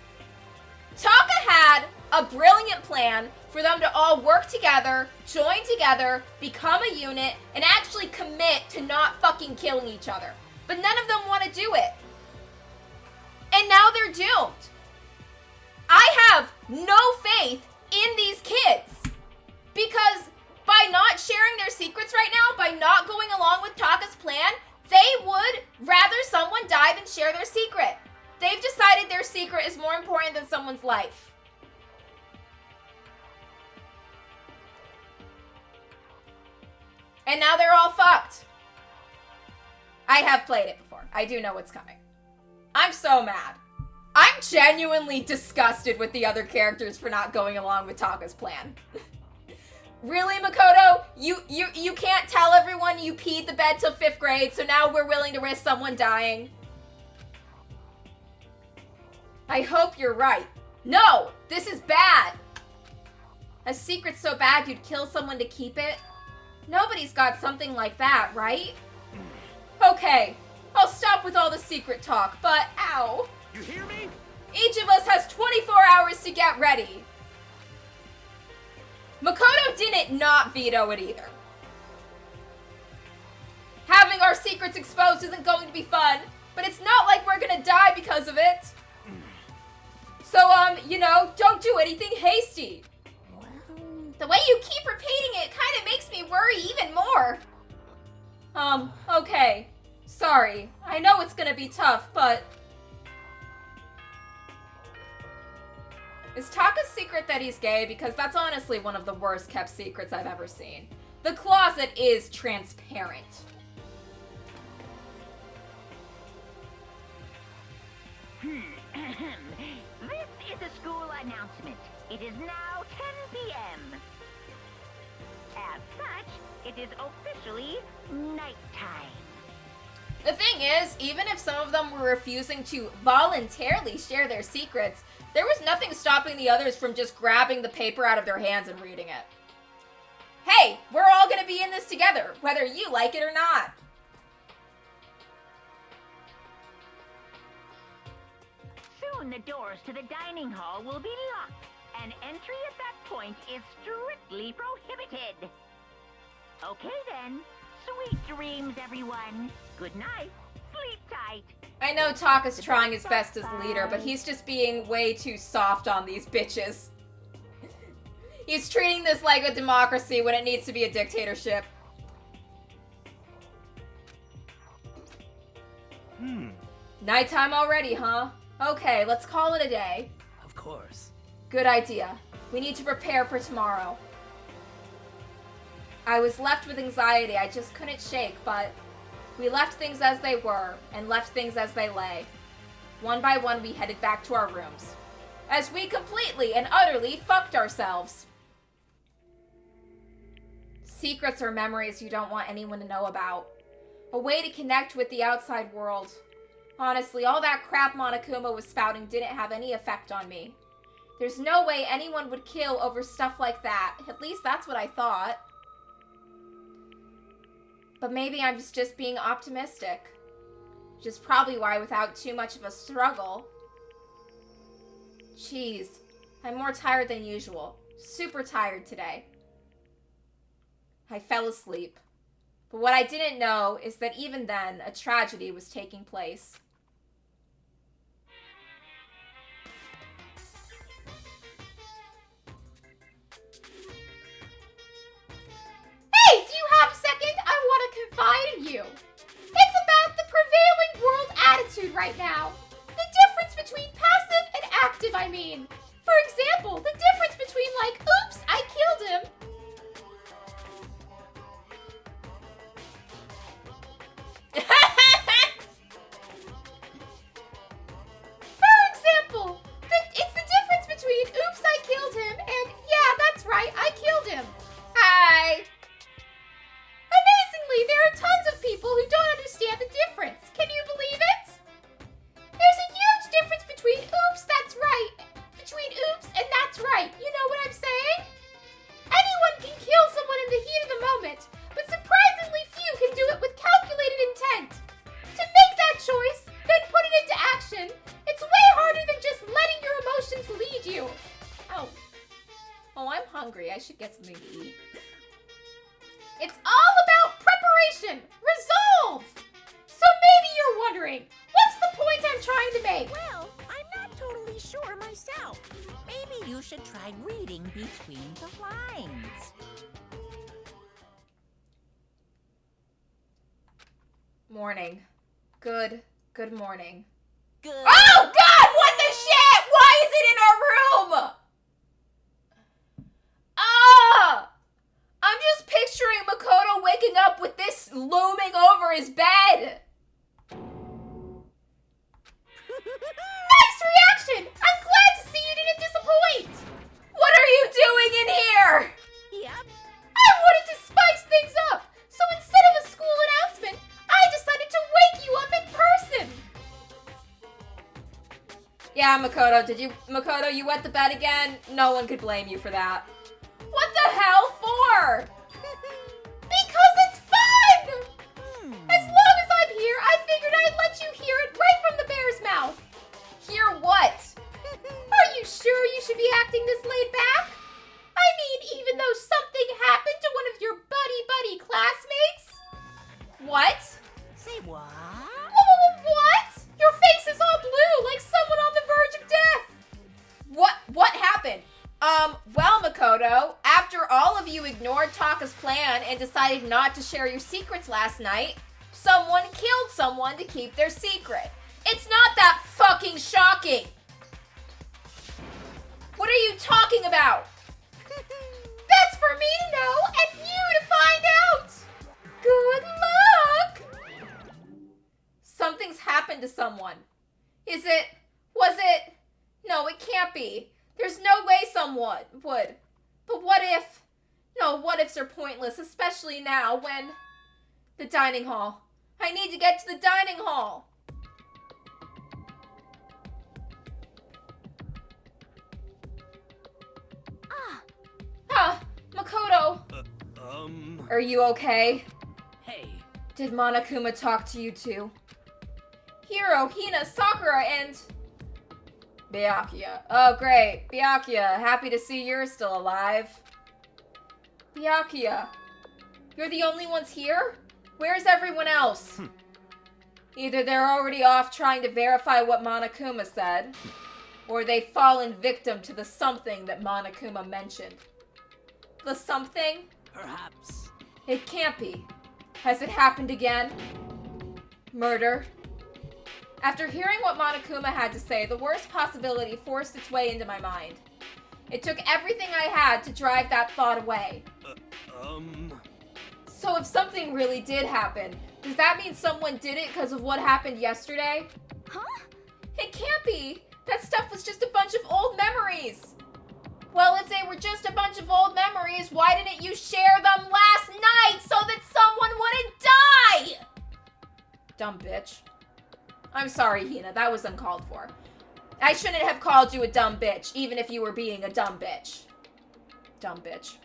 Taka had a brilliant plan for them to all work together, join together, become a unit, and actually commit to not fucking killing each other. But none of them want to do it. And now they're doomed. I have no faith in these kids. Because by not sharing their secrets right now, by not going along with Taka's plan, they would rather someone die than share their secret. They've decided their secret is more important than someone's life. And now they're all fucked. I have played it before. I do know what's coming. I'm so mad. I'm genuinely disgusted with the other characters for not going along with Taka's plan. Really, Makoto? You can't tell everyone you peed the bed till 5th grade, so now we're willing to risk someone dying? I hope you're right. No! This is bad! A secret so bad you'd kill someone to keep it? Nobody's got something like that, right? Okay, I'll stop with all the secret talk, but ow.
You hear me?
Each of us has 24 hours to get ready. Makoto didn't not veto it either. Having our secrets exposed isn't going to be fun, but it's not like we're gonna die because of it. So, you know, don't do anything hasty. The way you keep repeating it kind of makes me worry even more. Okay. Sorry. I know it's gonna be tough, but... Is Taka's secret that he's gay? Because that's honestly one of the worst kept secrets I've ever seen. The closet is transparent.
This is a school announcement. It is now 10 p.m. As such, it is officially nighttime.
The thing is, even if some of them were refusing to voluntarily share their secrets, there was nothing stopping the others from just grabbing the paper out of their hands and reading it. Hey, we're all gonna be in this together, whether you like it or not.
Soon the doors to the dining hall will be locked, and entry at that point is strictly prohibited. Okay then. Sweet dreams, everyone. Good night. Sleep tight.
I know Taka's trying his best as leader, but he's just being way too soft on these bitches. He's treating this like a democracy when it needs to be a dictatorship. Nighttime already, huh? Okay, let's call it a day.
Of course.
Good idea. We need to prepare for tomorrow. I was left with anxiety I just couldn't shake, but we left things as they were and left things as they lay. One by one, we headed back to our rooms, as we completely and utterly fucked ourselves. Secrets are memories you don't want anyone to know about. A way to connect with the outside world. Honestly, all that crap Monokuma was spouting didn't have any effect on me. There's no way anyone would kill over stuff like that. At least that's what I thought. But maybe I'm just being optimistic. Which is probably why without too much of a struggle. Jeez, I'm more tired than usual. Super tired today. I fell asleep. But what I didn't know is that even then, a tragedy was taking place. Hey, do you have a second? I want to confide in you. It's about the prevailing world attitude right now. The difference between passive and active, I mean. For example, the difference between like, oops, I killed him. For example, it's the difference between oops, I killed him and yeah, that's right, I killed him. Hi. Amazingly, there are tons of people who don't understand the difference. Can you believe it? There's a huge difference between oops, that's right, between oops and that's right. You know what I'm saying? Anyone can kill someone in the heat of the moment, but surprisingly few can do it with calculated intent. To make that choice, then put it into action, it's way harder than just letting your emotions lead you. Oh. Oh, I'm hungry. I should get something to eat. It's all about preparation, resolve. So maybe you're wondering, what's the point I'm trying to make?
Well, I'm not totally sure myself. Maybe you should try reading between the lines.
Morning. Good morning.
Good.
Oh God, what the shit? Why is it in our room? Ah! I'm just picturing Makoto waking up with this looming over his bed. Nice reaction! I'm glad to see you didn't disappoint! What are you doing in here?
Yep.
I wanted to spice things up, so instead of a school announcement, I decided to wake you up in person! Yeah, Yeah, Makoto, you wet the bed again? No one could blame you for that. What the hell for? Because it's fun! As long as I'm here, I figured I'd let you hear it right from the bear's mouth. Hear what? Are you sure you should be acting this laid back? I mean, even though something happened to one of your buddy classmates? What?
Say what?
What? Your face is all blue, like someone on the verge of death. What happened? Well, Makoto, after all of you ignored Taka's plan and decided not to share your secrets last night, someone killed someone to keep their secret. It's not that fucking shocking. What are you talking about? That's for me to know and you to find out. Good luck. Something's happened to someone. Was it? No, it can't be. There's no way someone would. But what if? No, what ifs are pointless, especially now when... The dining hall. I need to get to the dining hall. Makoto. Are you okay?
Hey.
Did Monokuma talk to you too? Hiro, Hina, Sakura, and... Byakuya. Oh, great. Byakuya, happy to see you're still alive. Byakuya, you're the only ones here? Where's everyone else? Either they're already off trying to verify what Monokuma said, or they've fallen victim to the something that Monokuma mentioned. The something?
Perhaps.
It can't be. Has it happened again? Murder? After hearing what Monokuma had to say, the worst possibility forced its way into my mind. It took everything I had to drive that thought away. So if something really did happen, does that mean someone did it because of what happened yesterday?
Huh?
It can't be. That stuff was just a bunch of old memories. Well, if they were just a bunch of old memories, why didn't you share them last night so that someone wouldn't die? Dumb bitch. I'm sorry, Hina, that was uncalled for. I shouldn't have called you a dumb bitch, even if you were being a dumb bitch. Dumb bitch.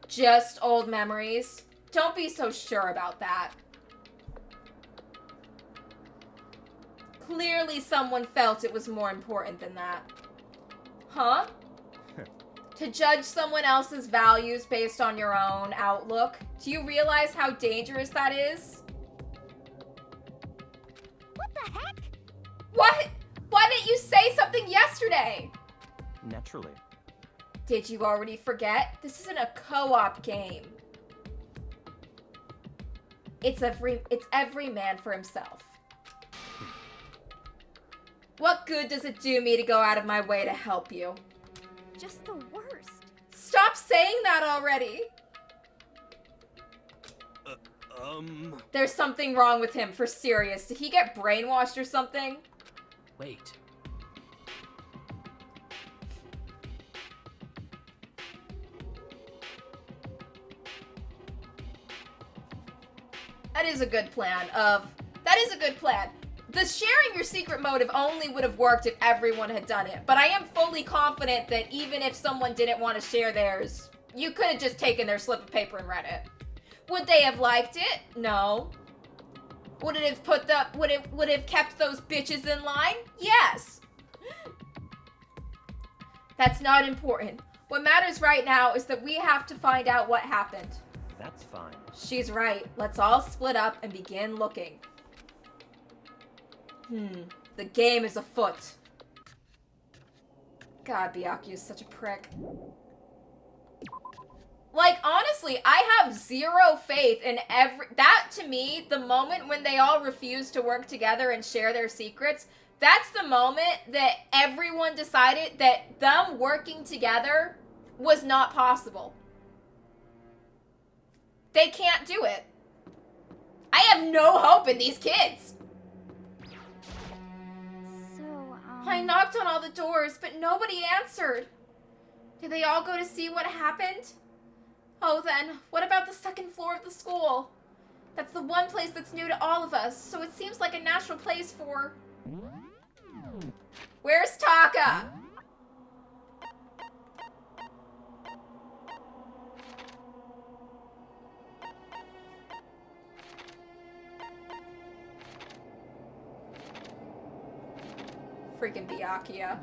Just old memories? Don't be so sure about that. Clearly someone felt it was more important than that. Huh? To judge someone else's values based on your own outlook? Do you realize how dangerous that is?
What the heck?
What? Why didn't you say something yesterday?
Naturally.
Did you already forget? This isn't a co-op game. It's every man for himself. What good does it do me to go out of my way to help you?
Just the worst.
Stop saying that already! There's something wrong with him, for serious. Did he get brainwashed or something?
Wait.
That is a good plan. That is a good plan. The sharing your secret motive only would have worked if everyone had done it. But I am fully confident that even if someone didn't want to share theirs, you could have just taken their slip of paper and read it. Would they have liked it? No. Would it have would it have kept those bitches in line? Yes. That's not important. What matters right now is that we have to find out what happened.
That's fine.
She's right. Let's all split up and begin looking. The game is afoot. God, Byakuya is such a prick. Like, honestly, I have zero faith in that, to me, the moment when they all refuse to work together and share their secrets, that's the moment that everyone decided that them working together was not possible. They can't do it. I have no hope in these kids. I knocked on all the doors, but nobody answered. Did they all go to see what happened? Oh, then, what about the second floor of the school? That's the one place that's new to all of us, so it seems like a natural place for... Where's Taka? Freaking Byakuya.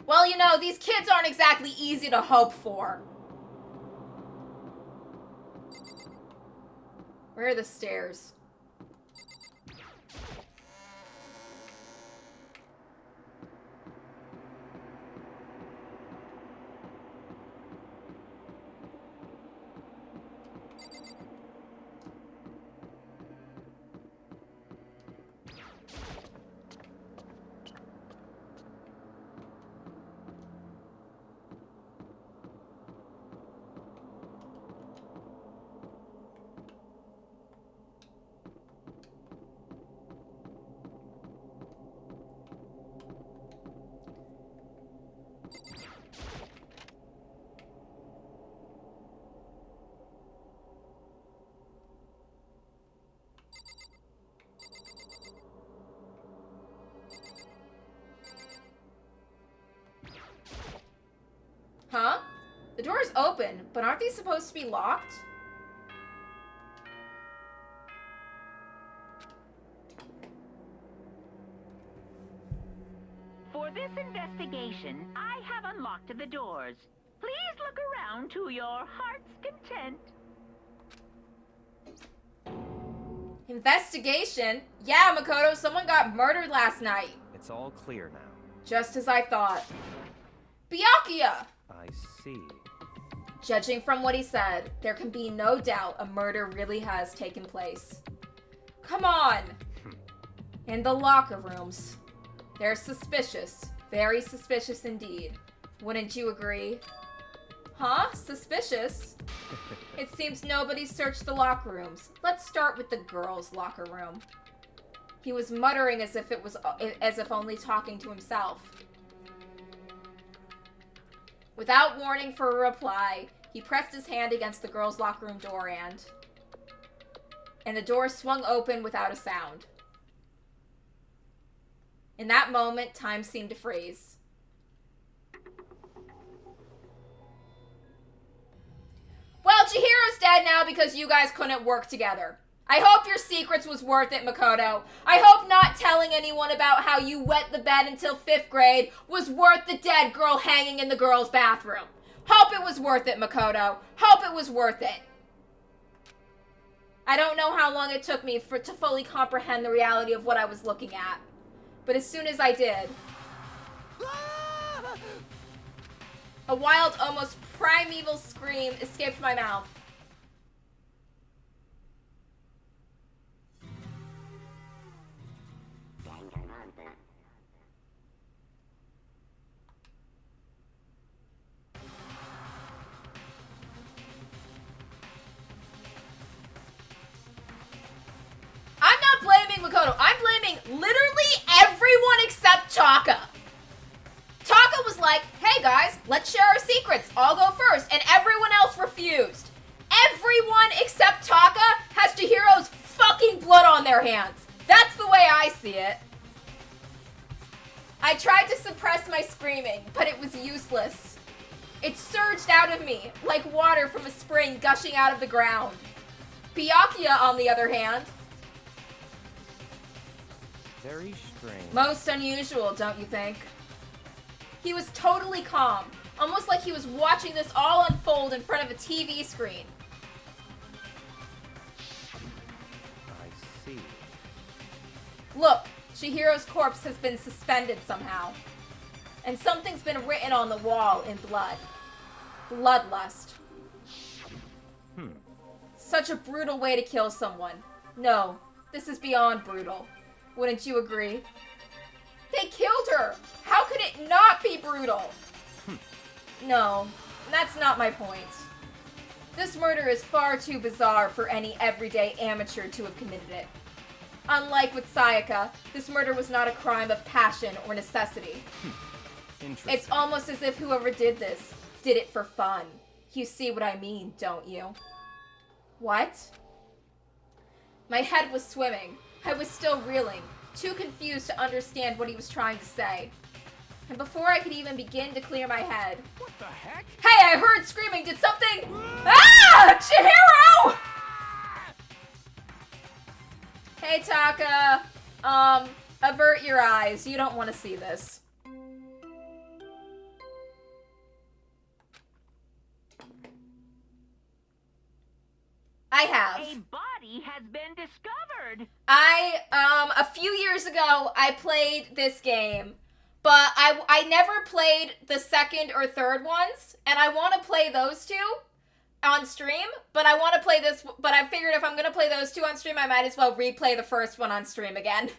Well, you know, these kids aren't exactly easy to hope for. Where are the stairs? Huh? The door's open, but aren't these supposed to be locked?
For this investigation, I have unlocked the doors. Please look around to your heart's content.
Investigation? Yeah, Makoto, someone got murdered last night.
It's all clear now.
Just as I thought. Byakuya!
I see.
Judging from what he said, there can be no doubt a murder really has taken place. Come on! In the locker rooms. They're suspicious. Very suspicious indeed. Wouldn't you agree? Huh? Suspicious? It seems nobody searched the locker rooms. Let's start with the girls' locker room. He was muttering as if only talking to himself. Without warning for a reply, he pressed his hand against the girls' locker room door and the door swung open without a sound. In that moment, time seemed to freeze. Well, Chihiro's dead now because you guys couldn't work together. I hope your secrets was worth it, Makoto. I hope not telling anyone about how you wet the bed until 5th grade was worth the dead girl hanging in the girls' bathroom. Hope it was worth it, Makoto. Hope it was worth it. I don't know how long it took me to fully comprehend the reality of what I was looking at. But as soon as I did, a wild, almost primeval scream escaped my mouth.
Danganronpa.
I'm not blaming Makoto. I'm blaming literally everyone except Taka. Taka was like, hey guys, let's share our secrets. I'll go first. And everyone else refused. Everyone except Taka has Chihiro's fucking blood on their hands. That's the way I see it. I tried to suppress my screaming, but it was useless. It surged out of me like water from a spring gushing out of the ground. Byakuya, on the other hand,
Very strange.
most unusual, don't you think? He was totally calm, almost like he was watching this all unfold in front of a TV screen.
I see.
Look, Chihiro's corpse has been suspended somehow. And something's been written on the wall in blood. Bloodlust. Such a brutal way to kill someone. No, this is beyond brutal. Wouldn't you agree? They killed her! How could it not be brutal? No, that's not my point. This murder is far too bizarre for any everyday amateur to have committed it. Unlike with Sayaka, this murder was not a crime of passion or necessity.
Interesting.
It's almost as if whoever did this did it for fun. You see what I mean, don't you? What? My head was swimming. I was still reeling. too confused to understand what he was trying to say. And before I could even begin to clear my head...
What the heck?
Hey, I heard screaming! Did something... Ah! Chihiro! Hey, Taka. Avert your eyes. You don't want to see this. I have.
A body has been discovered.
A few years ago, I played this game, but I never played the second or third ones, and I want to play those two on stream, but I want to play this, but I figured if I'm going to play those two on stream, I might as well replay the first one on stream again.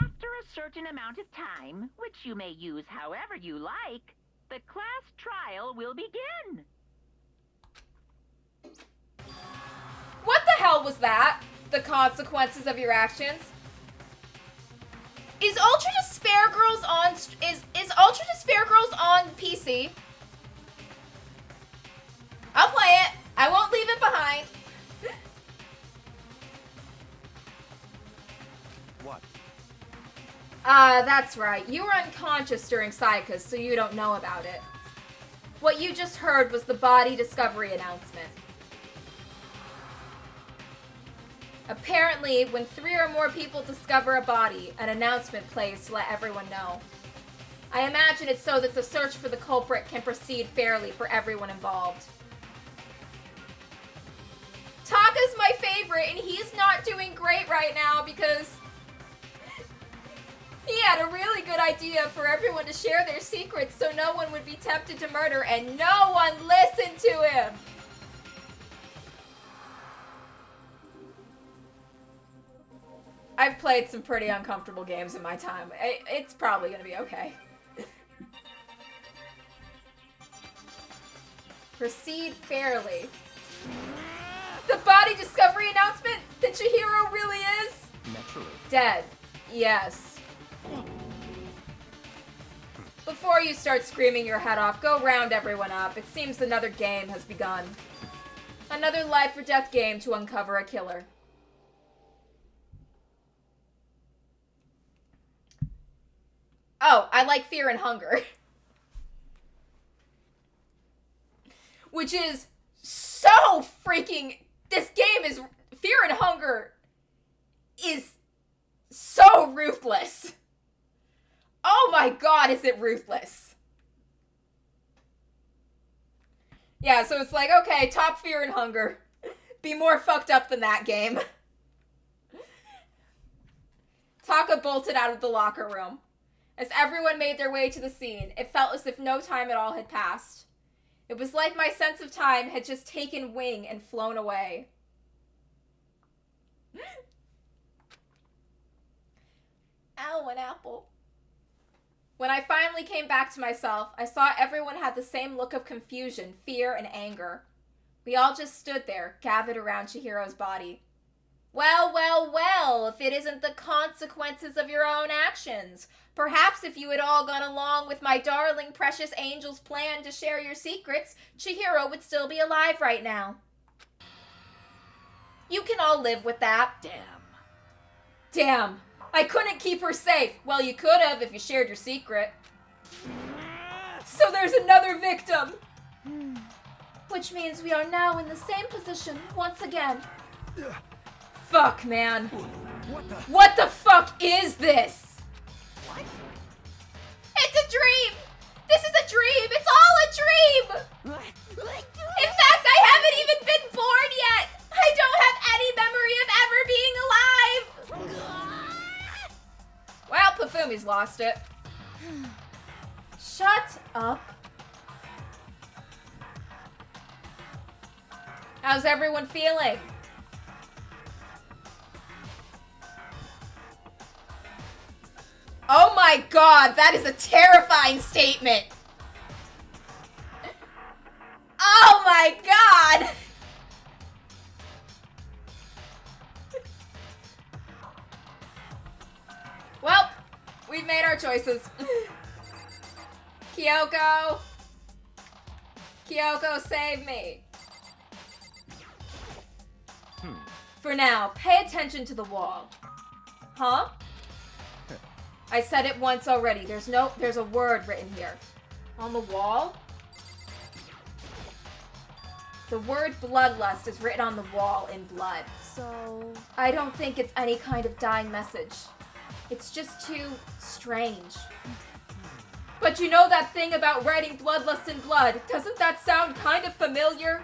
After a certain amount of time, which you may use however you like, the class trial will begin.
What the hell was that? The consequences of your actions? Is Ultra Despair Girls on is Ultra Despair Girls on PC? I'll play it. I won't leave it behind.
What?
That's right. You were unconscious during Psychos, so you don't know about it. What you just heard was the body discovery announcement. Apparently, when 3 or more people discover a body, an announcement plays to let everyone know. I imagine it's so that the search for the culprit can proceed fairly for everyone involved. Taka's my favorite, and he's not doing great right now because he had a really good idea for everyone to share their secrets so no one would be tempted to murder, and no one listened to him! I've played some pretty uncomfortable games in my time. It's probably gonna be okay. Proceed fairly. The body discovery announcement that Chihiro really is?
Naturally.
Dead. Yes. Before you start screaming your head off, go round everyone up. It seems another game has begun. Another life or death game to uncover a killer. Oh, I like Fear and Hunger. Which is so freaking... This game is... Fear and Hunger is so ruthless. Oh my god, is it ruthless. Yeah, so it's like, okay, top Fear and Hunger. Be more fucked up than that game. Taka bolted out of the locker room. As everyone made their way to the scene, it felt as if no time at all had passed. It was like my sense of time had just taken wing and flown away. Ow, an apple. When I finally came back to myself, I saw everyone had the same look of confusion, fear, and anger. We all just stood there, gathered around Chihiro's body. Well, well, well, if it isn't the consequences of your own actions. Perhaps if you had all gone along with my darling precious angel's plan to share your secrets, Chihiro would still be alive right now. You can all live with that. Damn. I couldn't keep her safe. Well, you could have if you shared your secret. So there's another victim. Which means we are now in the same position once again. Fuck, man. What the fuck is this? What? It's a dream! This is a dream! It's all a dream! In fact, I haven't even been born yet! I don't have any memory of ever being alive! Well, Pafumi's lost it. Shut up. How's everyone feeling? Oh my god, that is a terrifying statement. Oh my god. Well, we've made our choices. Kyoko. Kyoko, save me. For now, pay attention to the wall. Huh? I said it once already. There's a word written here. On the wall? The word bloodlust is written on the wall in blood.
So...
I don't think it's any kind of dying message. It's just too strange. But you know that thing about writing bloodlust in blood? Doesn't that sound kind of familiar?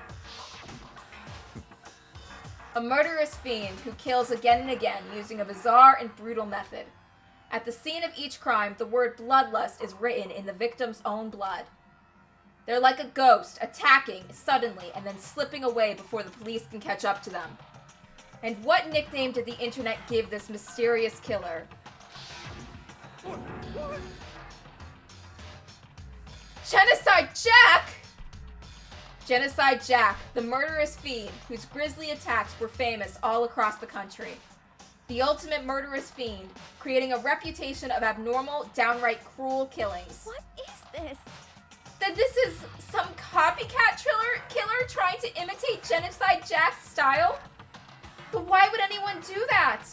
A murderous fiend who kills again and again using a bizarre and brutal method. At the scene of each crime, the word bloodlust is written in the victim's own blood. They're like a ghost, attacking suddenly and then slipping away before the police can catch up to them. And what nickname did the internet give this mysterious killer? Genocide Jack! Genocide Jack, the murderous fiend whose grisly attacks were famous all across the country. The ultimate murderous fiend, creating a reputation of abnormal, downright cruel killings.
What is this?
That this is some copycat killer trying to imitate Genocide Jack's style? But why would anyone do that?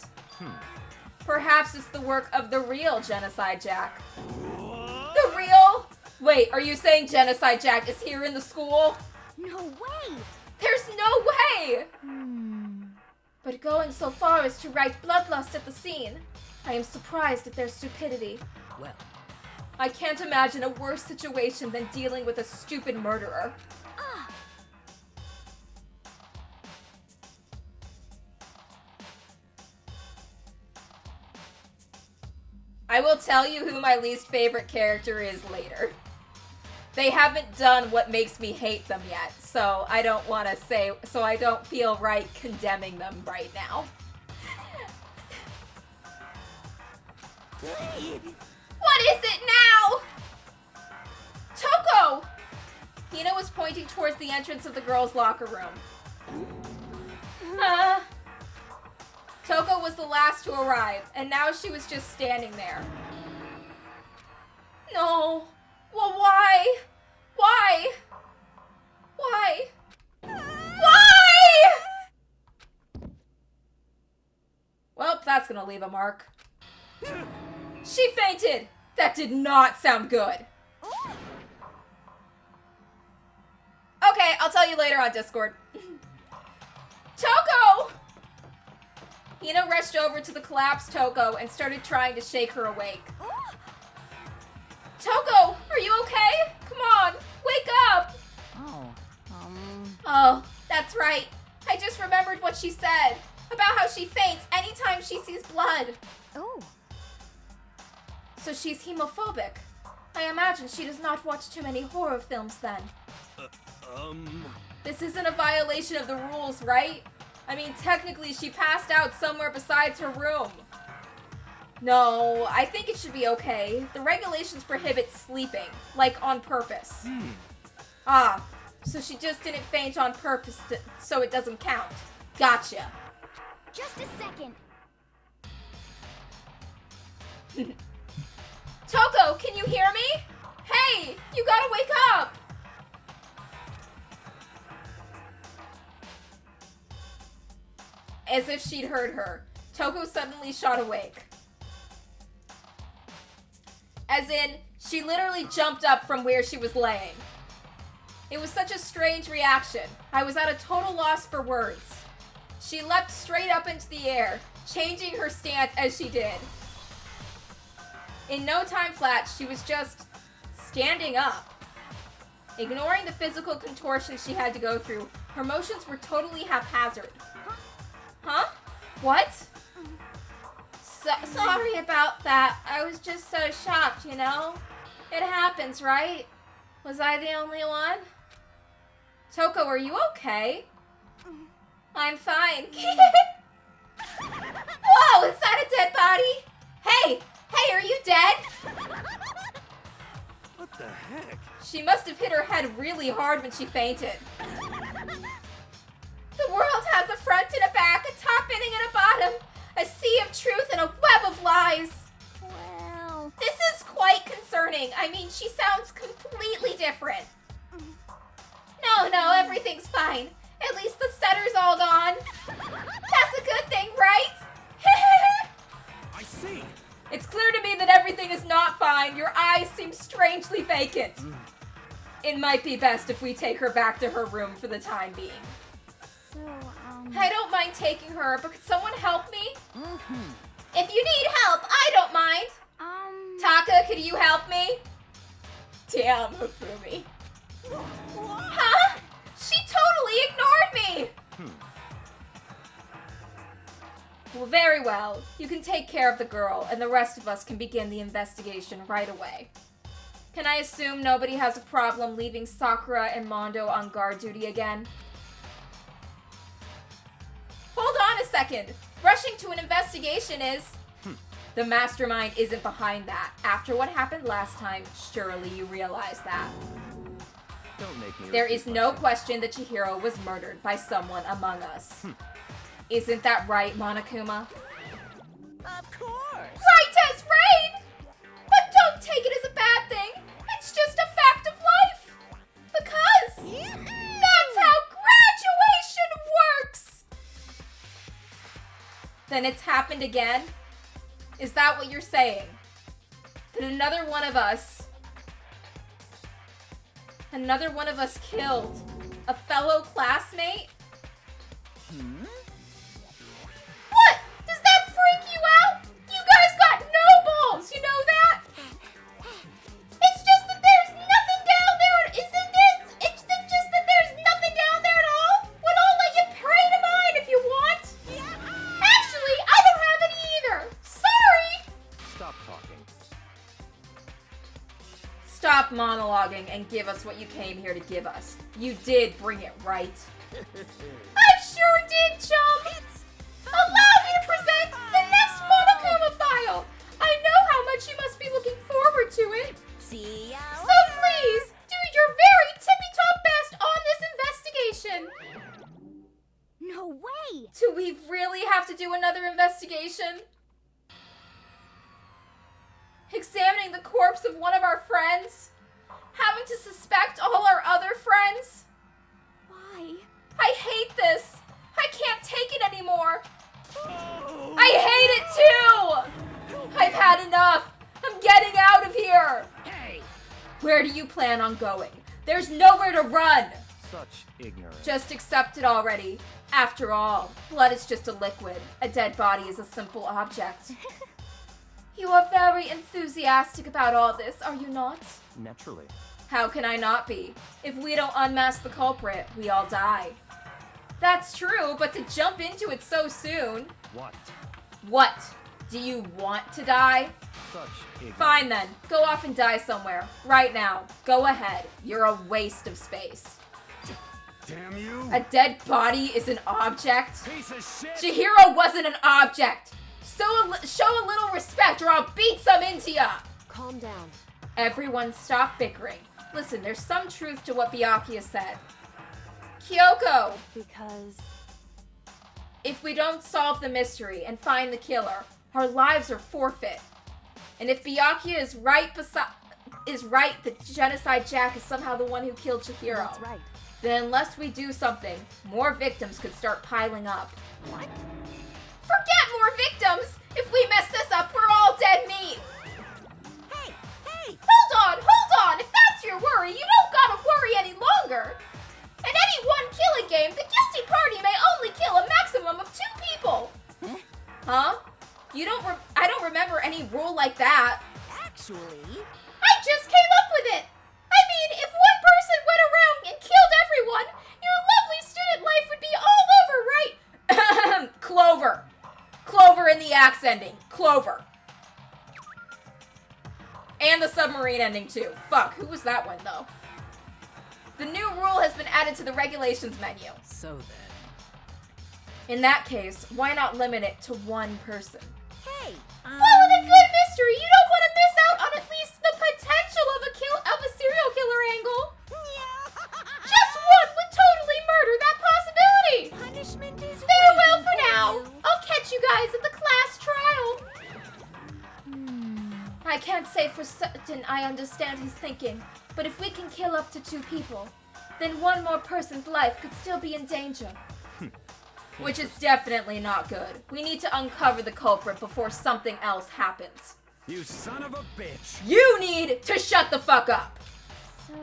Perhaps it's the work of the real Genocide Jack. The real? Wait, are you saying Genocide Jack is here in the school?
No way!
There's no way! But going so far as to write bloodlust at the scene, I am surprised at their stupidity.
Well,
I can't imagine a worse situation than dealing with a stupid murderer. I will tell you who my least favorite character is later. They haven't done what makes me hate them yet, so I don't want to say, so I don't feel right condemning them right now. What is it now? Toko! Hina was pointing towards the entrance of the girls' locker room. Toko was the last to arrive, and now she was just standing there. No. Well, why? Why? Why? Why? Well, that's gonna leave a mark. She fainted! That did not sound good. Okay, I'll tell you later on Discord. Toko! Hina rushed over to the collapsed Toko and started trying to shake her awake. Toko, are you okay? Come on, wake up! Oh, that's right. I just remembered what she said about how she faints anytime she sees blood.
Oh.
So she's hemophobic. I imagine she does not watch too many horror films then. This isn't a violation of the rules, right? I mean, technically she passed out somewhere besides her room. No, I think it should be okay. The regulations prohibit sleeping, like on purpose. Ah, so she just didn't faint on purpose, so it doesn't count. Gotcha.
Just a second.
Toko, can you hear me? Hey, you gotta wake up! As if she'd heard her, Toko suddenly shot awake. As in, she literally jumped up from where she was laying. It was such a strange reaction. I was at a total loss for words. She leapt straight up into the air, changing her stance as she did. In no time flat, she was just standing up. Ignoring the physical contortions she had to go through, her motions were totally haphazard. Huh? What? Sorry about that. I was just so shocked, you know? It happens, right? Was I the only one? Toko, are you okay? I'm fine. Whoa, is that a dead body? Hey, are you dead?
What the heck?
She must have hit her head really hard when she fainted. The world has a front and a back, a top ending and a bottom, a sea of truth and a web of lies.
Well...
This is quite concerning. I mean, she sounds completely different. No, everything's fine. At least the stutter's all gone. That's a good thing, right?
I see.
It's clear to me that strangely vacant. It might be best if we take her back to her room for the time being.
So,
I don't mind taking her, but could someone help me? If you need help, I don't mind. Taka, could you help me? Damn, Hifumi. Huh? She totally ignored me! Well, very well. You can take care of the girl, and the rest of us can begin the investigation right away. Can I assume nobody has a problem leaving Sakura and Mondo on guard duty again? Hold on a second. Rushing to an investigation is... The mastermind isn't behind that. After what happened last time, surely you realize that.
Don't make me
There
repeat
is no
myself.
question that Chihiro was murdered by someone among us. Isn't that right, Monokuma?
Of course.
Right as rain! But don't take it as a bad thing. It's just a fact of life. Because that's how graduation works! Then it's happened again? Is that what you're saying? That another one of us killed a fellow classmate? What? Does that freak you out? You guys got no balls, you know that? It's just that there's nothing down there, isn't it? It's just that there's nothing down there at all? Well, I'll let you pray to mine if you want. Actually, I don't have any either. Sorry.
Stop talking.
Stop monologuing and give us what you came here to give us. You did bring it, right? I sure did, chum! Allow me to present the next Monokuma file! I know how much you must be looking forward to it!
See ya.
So please, do your very tippy-top best on this investigation!
no way!
Do we really have to do another investigation? Examining the corpse of one of our friends? Having to suspect all our other friends?
Why?
I hate this! I can't take it anymore! I hate it too! I've had enough! I'm getting out of here!
Hey!
Where do you plan on going? There's nowhere to run!
Such ignorance.
Just accept it already. After all, blood is just a liquid. A dead body is a simple object. You are very enthusiastic about all this, are you not?
Naturally.
How can I not be? If we don't unmask the culprit, we all die. That's true, but to jump into it so soon...
What?
What? Do you want to die?
Such ignorance.
Fine then. Go off and die somewhere. Right now. Go ahead. You're a waste of space.
Damn you!
A dead body is an object?
Piece of shit!
Chihiro wasn't an object! Show a little respect or I'll beat some into ya!
Calm down.
Everyone stop bickering. Listen, there's some truth to what Byakuya said. Kyoko!
Because...
If we don't solve the mystery and find the killer, our lives are forfeit. And if Byakuya is right that Genocide Jack is somehow the one who killed Chihiro,
That's right.
then unless we do something, more victims could start piling up. What? Forget more victims! If we mess this up, we're all dead meat!
Hey! Hey!
Hold on! If that's your worry, you don't gotta worry any longer! In any one killing game, the guilty party may only kill a maximum of 2 people! Huh? I don't remember any rule like that.
Actually,
I just came up with it! I mean, if one person went around and killed everyone, your lovely student life would be all over, right? Clover. Clover in the axe ending. Clover. And the submarine ending, too. Fuck, who was that one, though? The new rule has been added to the regulations menu.
So then.
In that case, why not limit it to 1 person?
hey!
Well, with a good mystery, you don't want to miss out on at least the potential of a serial killer angle. Just one would totally murder that possibility.
Punishment is
Farewell
waiting
for now.
you.
I'll catch you guys at the class trial. I can't say for certain I understand his thinking, but if we can kill up to 2 people, then 1 more person's life could still be in danger. Which is definitely not good. We need to uncover the culprit before something else happens.
You son of a bitch!
You need to shut the fuck up!
So,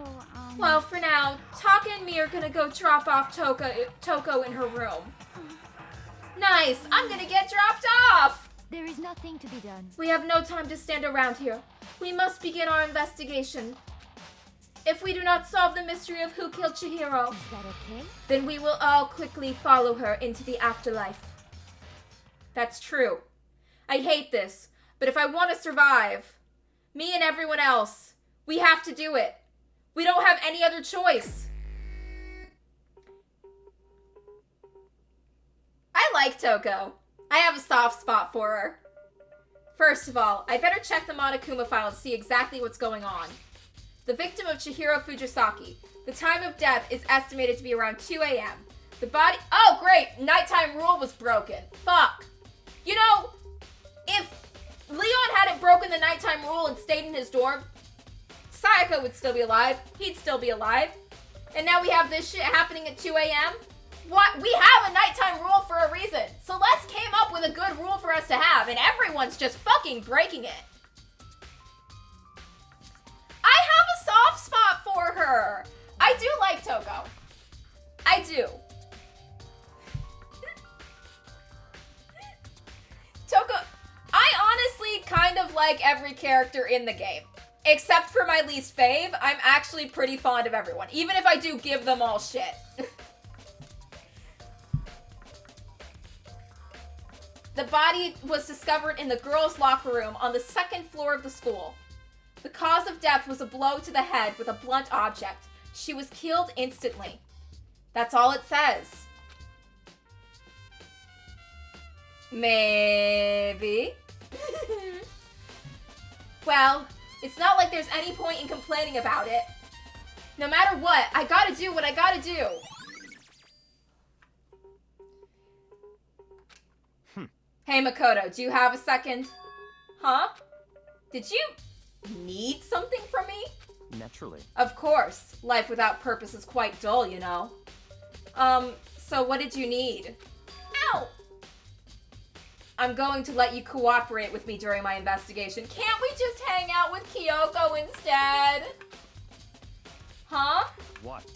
Well, for now, Taka and me are gonna go drop off Toko in her room. Nice! I'm gonna get dropped off!
There is nothing to be done.
We have no time to stand around here. We must begin our investigation. If we do not solve the mystery of who killed Chihiro,
Is that okay?
then we will all quickly follow her into the afterlife. That's true. I hate this, but if I want to survive, me and everyone else, we have to do it. We don't have any other choice. I like Toko. I have a soft spot for her. First of all, I better check the Monokuma file to see exactly what's going on. The victim of Chihiro Fujisaki. The time of death is estimated to be around 2 a.m. The body... Oh, great! Nighttime rule was broken. Fuck. You know, if Leon hadn't broken the nighttime rule and stayed in his dorm, Sayaka would still be alive. He'd still be alive. And now we have this shit happening at 2 a.m.? What? We have a nighttime rule for a reason. Celeste came up with a good rule for us to have, and everyone's just fucking breaking it. I have a soft spot for her. I do like Toko. I do. Toko, I honestly kind of like every character in the game. Except for my least fave, I'm actually pretty fond of everyone. Even if I do give them all shit. The body was discovered in the girls' locker room on the 2nd floor of the school. The cause of death was a blow to the head with a blunt object. She was killed instantly. That's all it says. Maybe. Well, it's not like there's any point in complaining about it. No matter what, I gotta do what I gotta do. Hey, Makoto, do you have a second? Huh? Did you need something from me?
Naturally.
Of course. Life without purpose is quite dull, you know. So what did you need? Ow! I'm going to let you cooperate with me during my investigation. Can't we just hang out with Kyoko instead? Huh?
What?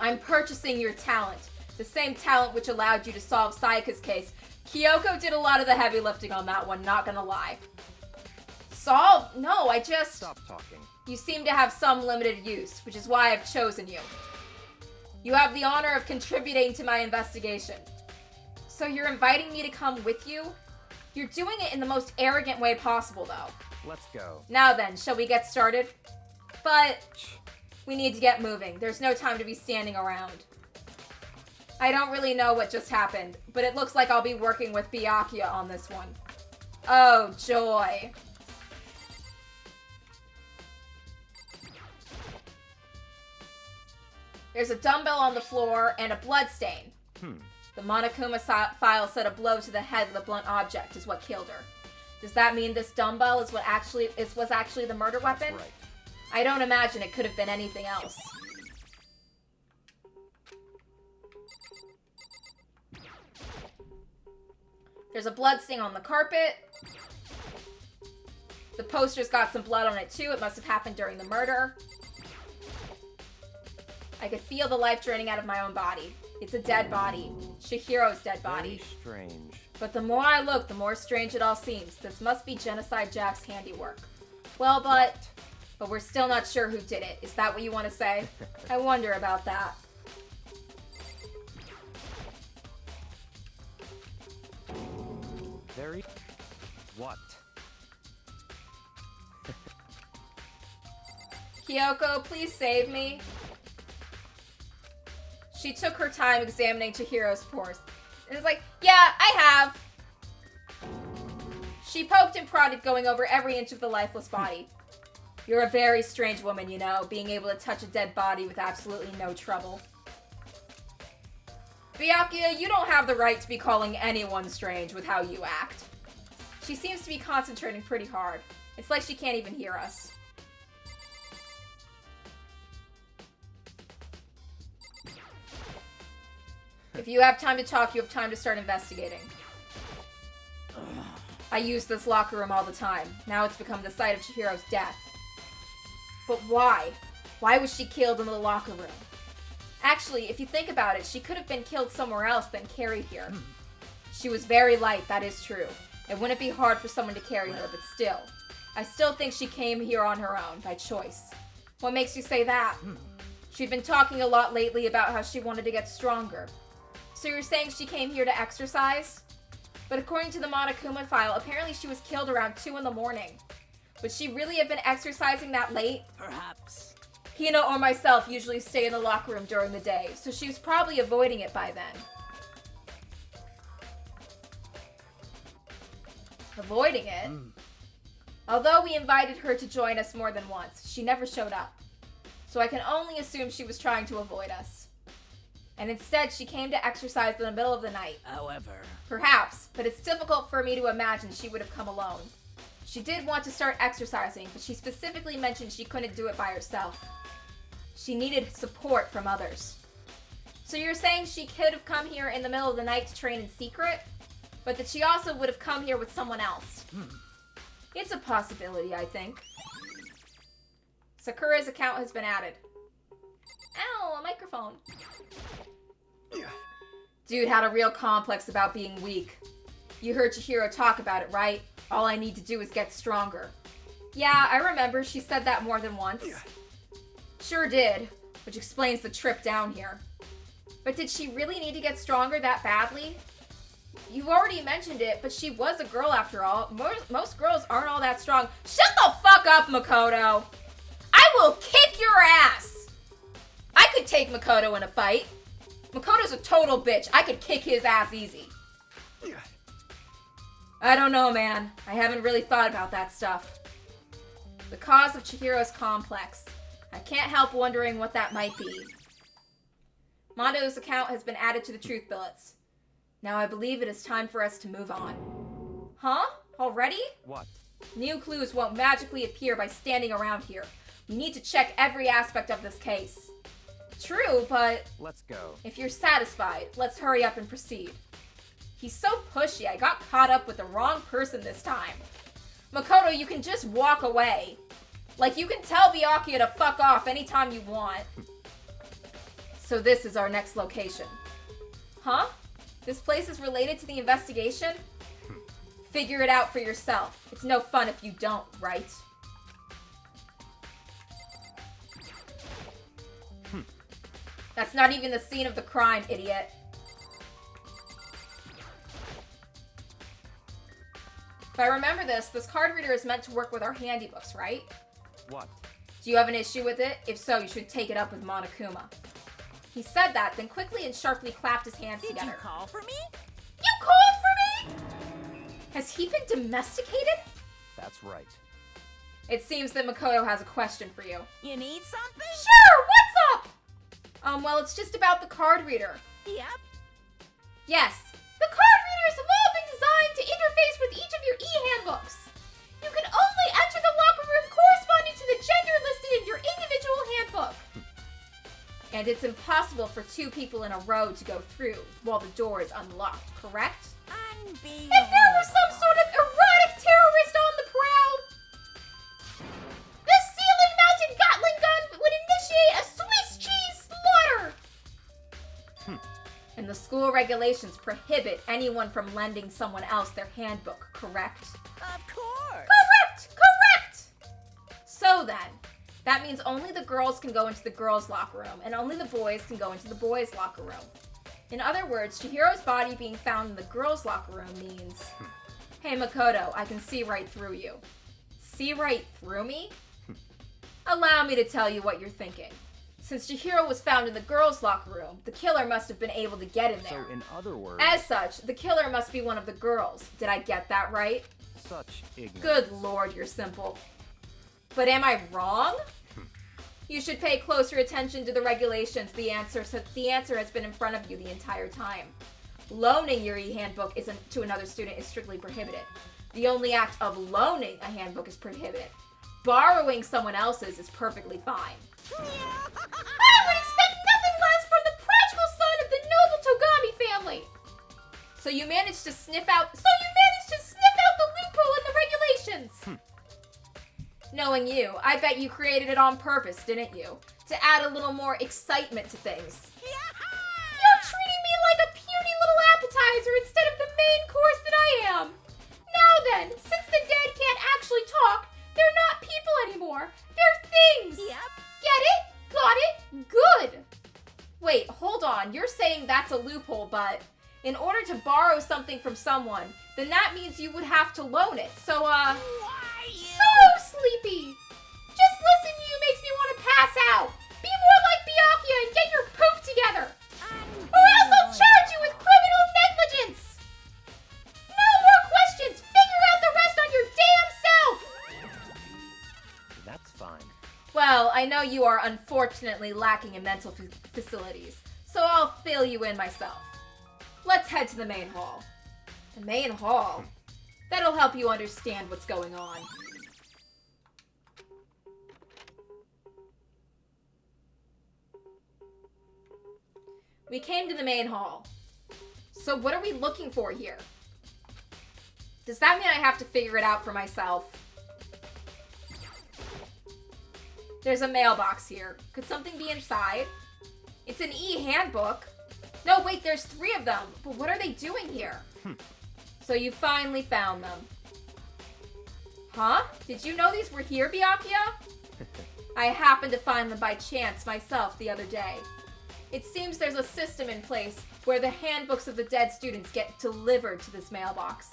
I'm purchasing your talent. The same talent which allowed you to solve Sayaka's case. Kyoko did a lot of the heavy lifting on that one, not gonna lie. Solve? No, I just...
Stop talking.
You seem to have some limited use, which is why I've chosen you. You have the honor of contributing to my investigation. So you're inviting me to come with you? You're doing it in the most arrogant way possible, though.
Let's go.
Now then, shall we get started? But we need to get moving. There's no time to be standing around. I don't really know what just happened, but it looks like I'll be working with Byakuya on this one. Oh, joy. There's a dumbbell on the floor and a blood stain. The Monokuma file said a blow to the head with a blunt object is what killed her. Does that mean this dumbbell is was actually the murder weapon?
Right.
I don't imagine it could have been anything else. There's a blood stain on the carpet. The poster's got some blood on it too. It must have happened during the murder. I could feel the life draining out of my own body. It's a dead body. Chihiro's dead body.
Very strange.
But the more I look, the more strange it all seems. This must be Genocide Jack's handiwork. Well, but we're still not sure who did it. Is that what you want to say? I wonder about that.
Very... What?
Kyoko, please save me. She took her time examining Chihiro's pores. And was like, yeah, I have. She poked and prodded, going over every inch of the lifeless body. You're a very strange woman, you know, being able to touch a dead body with absolutely no trouble. Byakuya, you don't have the right to be calling anyone strange with how you act. She seems to be concentrating pretty hard. It's like she can't even hear us. If you have time to talk, you have time to start investigating. I use this locker room all the time. Now it's become the site of Chihiro's death. But why? Why was she killed in the locker room? Actually, if you think about it, she could have been killed somewhere else than carried here. She was very light, that is true. It wouldn't be hard for someone to carry her, but still. I still think she came here on her own, by choice. What makes you say that? She'd been talking a lot lately about how she wanted to get stronger. So you're saying she came here to exercise? But according to the Monokuma file, apparently she was killed around 2 in the morning. Would she really have been exercising that late?
Perhaps.
Hina or myself usually stay in the locker room during the day, so she was probably avoiding it by then. Avoiding it? Although we invited her to join us more than once, she never showed up. So I can only assume she was trying to avoid us. And instead, she came to exercise in the middle of the night.
However.
Perhaps, but it's difficult for me to imagine she would have come alone. She did want to start exercising, but she specifically mentioned she couldn't do it by herself. She needed support from others. So you're saying she could have come here in the middle of the night to train in secret? But that she also would have come here with someone else? It's a possibility, I think. Sakura's account has been added. Ow, a microphone. Dude had a real complex about being weak. You heard Chihiro talk about it, right? All I need to do is get stronger. Yeah, I remember she said that more than once. Sure did, which explains the trip down here. But did she really need to get stronger that badly? You've already mentioned it, but she was a girl after all. Most girls aren't all that strong. Shut the fuck up, Makoto! I will kick your ass! I could take Makoto in a fight. Makoto's a total bitch. I could kick his ass easy. I don't know, man. I haven't really thought about that stuff. The cause of Chihiro's complex. I can't help wondering what that might be. Mondo's account has been added to the truth billets. Now I believe it is time for us to move on. Huh? Already?
What?
New clues won't magically appear by standing around here. We need to check every aspect of this case. True, but
Let's go.
if you're satisfied, let's hurry up and proceed. He's so pushy, I got caught up with the wrong person this time. Makoto, you can just walk away. Like, you can tell Byakuya to fuck off anytime you want. So this is our next location. Huh? This place is related to the investigation? Figure it out for yourself. It's no fun if you don't, right? That's not even the scene of the crime, idiot. If I remember this card reader is meant to work with our handy books, right?
What?
Do you have an issue with it? If so, you should take it up with Monokuma. He said that, then quickly and sharply clapped his hands
Did
together.
you call for me?
You called for me? Has he been domesticated?
That's right.
It seems that Makoto has a question for you.
You need something?
Sure, what's up? Well, it's just about the card reader.
Yep.
Yes, the card readers have all been designed to interface with each of your e-handbooks. You can only enter the locker room corresponding to the gender listed in your individual handbook. And it's impossible for 2 people in a row to go through while the door is unlocked, correct?
Unbelievable.
If there were some sort of erotic terrorist on the prowl, this ceiling-mounted Gatling gun would initiate a Swiss cheese slaughter. And the school regulations prohibit anyone from lending someone else their handbook, correct?
Of course.
Correct! So then, that means only the girls can go into the girls' locker room, and only the boys can go into the boys' locker room. In other words, Chihiro's body being found in the girls' locker room means, hey Makoto, I can see right through you. See right through me? Allow me to tell you what you're thinking. Since Chihiro was found in the girls' locker room, the killer must have been able to get in there.
So in other words,
As such, the killer must be one of the girls. Did I get that right?
such ignorance.
Good lord, you're simple. But am I wrong? You should pay closer attention to the regulations. The answer has been in front of you the entire time. Loaning your e-handbook to another student is strictly prohibited. The only act of loaning a handbook is prohibited. Borrowing someone else's is perfectly fine. I would expect nothing less from the prodigal son of the noble Togami family. So you managed to sniff out the Knowing you, I bet you created it on purpose, didn't you? To add a little more excitement to things. You're treating me like a puny little appetizer instead of the main course that I am. Now then, since the dead can't actually talk, they're not people anymore. They're things.
Yep.
Get it? Got it? Good. Wait, hold on. You're saying that's a loophole, but in order to borrow something from someone, then that means you would have to loan it. So,
Why
so sleepy. Just listen to you makes me want to pass out. Be more like Byakuya and get your poop together. Or else I'll charge you with criminal negligence. No more questions. Figure out the rest on your damn self.
That's fine.
Well, I know you are unfortunately lacking in mental facilities, so I'll fill you in myself. Let's head to the main hall. The main hall? That'll help you understand what's going on. We came to the main hall. So what are we looking for here? Does that mean I have to figure it out for myself? There's a mailbox here. Could something be inside? It's an e-handbook. No, wait, there's 3 of them. But what are they doing here? So you finally found them. Huh? Did you know these were here, Byakuya? I happened to find them by chance myself the other day. It seems there's a system in place where the handbooks of the dead students get delivered to this mailbox.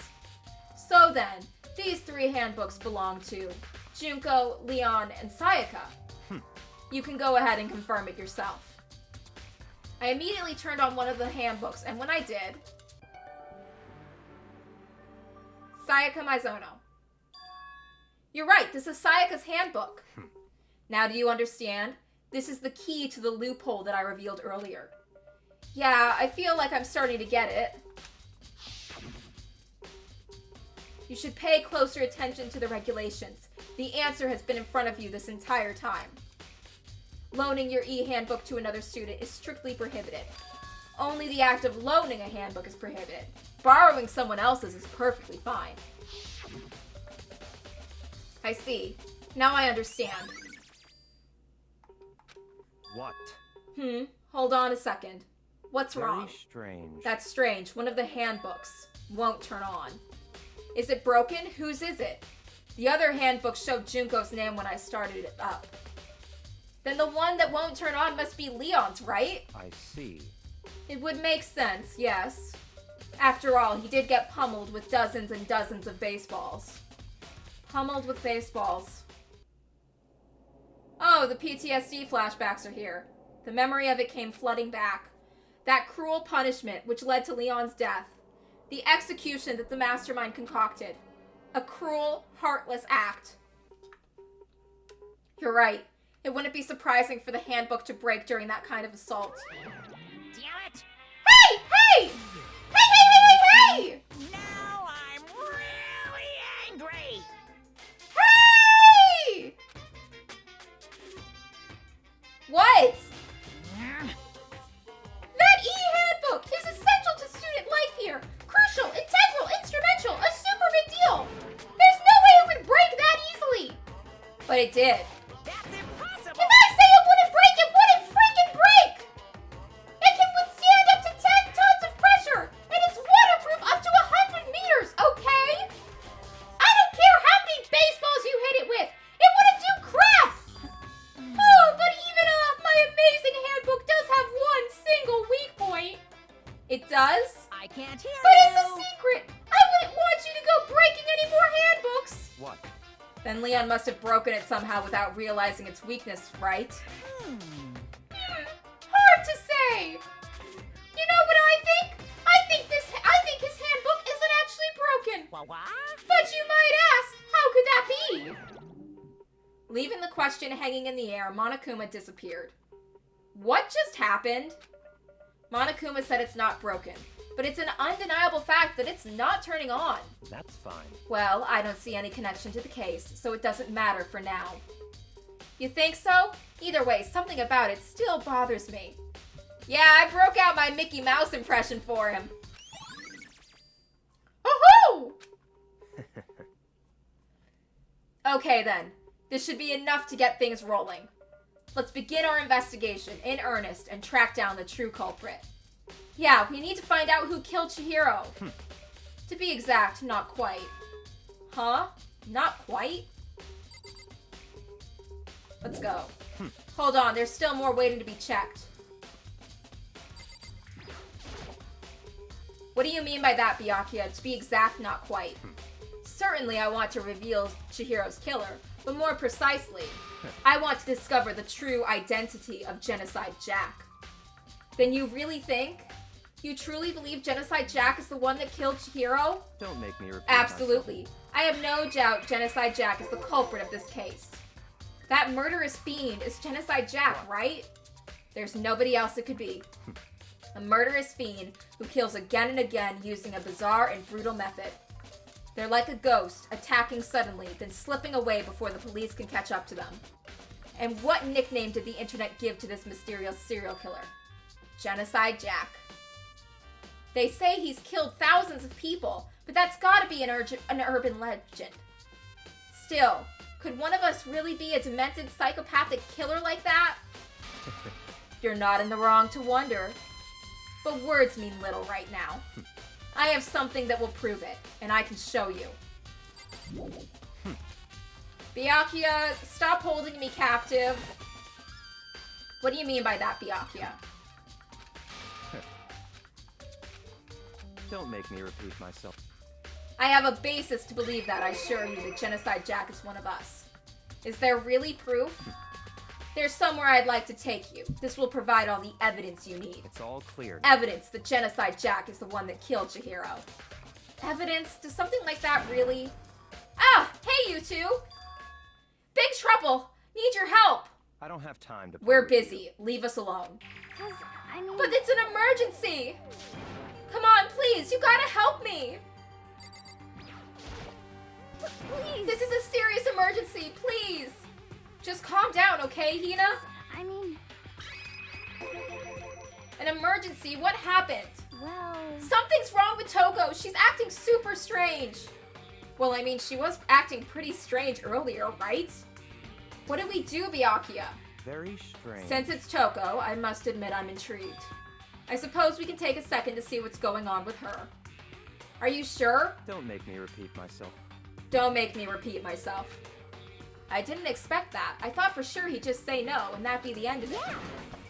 So then, these 3 handbooks belong to Junko, Leon, and Sayaka. You can go ahead and confirm it yourself. I immediately turned on one of the handbooks, and when I did... Sayaka Mizono. You're right, this is Sayaka's handbook. Now do you understand? This is the key to the loophole that I revealed earlier. Yeah, I feel like I'm starting to get it. You should pay closer attention to the regulations. The answer has been in front of you this entire time. Loaning your e-handbook to another student is strictly prohibited. Only the act of loaning a handbook is prohibited. Borrowing someone else's is perfectly fine. I see. Now I understand.
What?
Hold on a second. What's wrong?
Very strange.
That's strange. One of the handbooks won't turn on. Is it broken? Whose is it? The other handbook showed Junko's name when I started it up. Then the one that won't turn on must be Leon's, right?
I see.
It would make sense, yes. After all, he did get pummeled with dozens and dozens of baseballs. Pummeled with baseballs. Oh, the PTSD flashbacks are here. The memory of it came flooding back. That cruel punishment which led to Leon's death. The execution that the mastermind concocted. A cruel, heartless act. You're right. It wouldn't be surprising for the handbook to break during that kind of assault.
Damn it!
Hey! Hey! Hey, hey, hey, hey, hey!
Now I'm really angry!
Hey! What? That e-handbook is essential to student life here. Crucial, integral, instrumental, a super big deal. There's no way it would break that easily. But it did.
That's impossible!
If I say it wouldn't break, it wouldn't freaking break! It can withstand up to 10 tons of pressure, and it's waterproof up to 100 meters, okay? I don't care how many baseballs you hit it with, it wouldn't do crap! Oh, but even my amazing handbook does have one single weak point. It does?
I can't hear
But
you!
it's a secret! I wouldn't want you to go breaking any more handbooks!
What?
Then Leon must have broken it somehow without realizing its weakness, right? Hard to say. You know what I think? I think his handbook isn't actually broken.
What?
But you might ask, how could that be? Leaving the question hanging in the air, Monokuma disappeared. What just happened? Monokuma said it's not broken, but it's an undeniable fact that it's not turning on.
That's fine.
Well, I don't see any connection to the case, so it doesn't matter for now. You think so? Either way, something about it still bothers me. Yeah, I broke out my Mickey Mouse impression for him. Oh-hoo! Okay then. This should be enough to get things rolling. Let's begin our investigation in earnest and track down the true culprit. Yeah, we need to find out who killed Chihiro. To be exact, not quite. Huh? Not quite? Let's go. Hold on, there's still more waiting to be checked. What do you mean by that, Byakuya? To be exact, not quite. Certainly I want to reveal Chihiro's killer, but more precisely, I want to discover the true identity of Genocide Jack. Then you really think? You truly believe Genocide Jack is the one that killed Chihiro?
Don't make me repeat
Absolutely. I have no doubt Genocide Jack is the culprit of this case. That murderous fiend is Genocide Jack, right? There's nobody else it could be. A murderous fiend who kills again and again using a bizarre and brutal method. They're like a ghost, attacking suddenly, then slipping away before the police can catch up to them. And what nickname did the internet give to this mysterious serial killer? Genocide Jack. They say he's killed thousands of people, but that's gotta be an urban legend. Still, could one of us really be a demented psychopathic killer like that? You're not in the wrong to wonder. But words mean little right now. I have something that will prove it, and I can show you. Byakuya, stop holding me captive. What do you mean by that, Byakuya?
Don't make me repeat myself.
I have a basis to believe that, I assure you, that Genocide Jack is one of us. Is there really proof? There's somewhere I'd like to take you. This will provide all the evidence you need.
It's all clear.
Evidence that Genocide Jack is the one that killed Chihiro. Evidence? Does something like that really? Ah! Hey, you two! Big trouble! Need your help!
I don't have time to play
We're
with you.
busy. Leave us alone.
I mean...
But it's an emergency! Come on, please! You gotta help me!
Please!
This is a serious emergency, please! Just calm down, okay, Hina?
I mean...
An emergency? What happened?
Well...
Something's wrong with Toko. She's acting super strange. Well, I mean, she was acting pretty strange earlier, right? What do we do, Byakuya?
Very strange.
Since it's Toko, I must admit I'm intrigued. I suppose we can take a second to see what's going on with her. Are you sure?
Don't make me repeat myself.
Don't make me repeat myself. I didn't expect that. I thought for sure he'd just say no, and that'd be the end of it.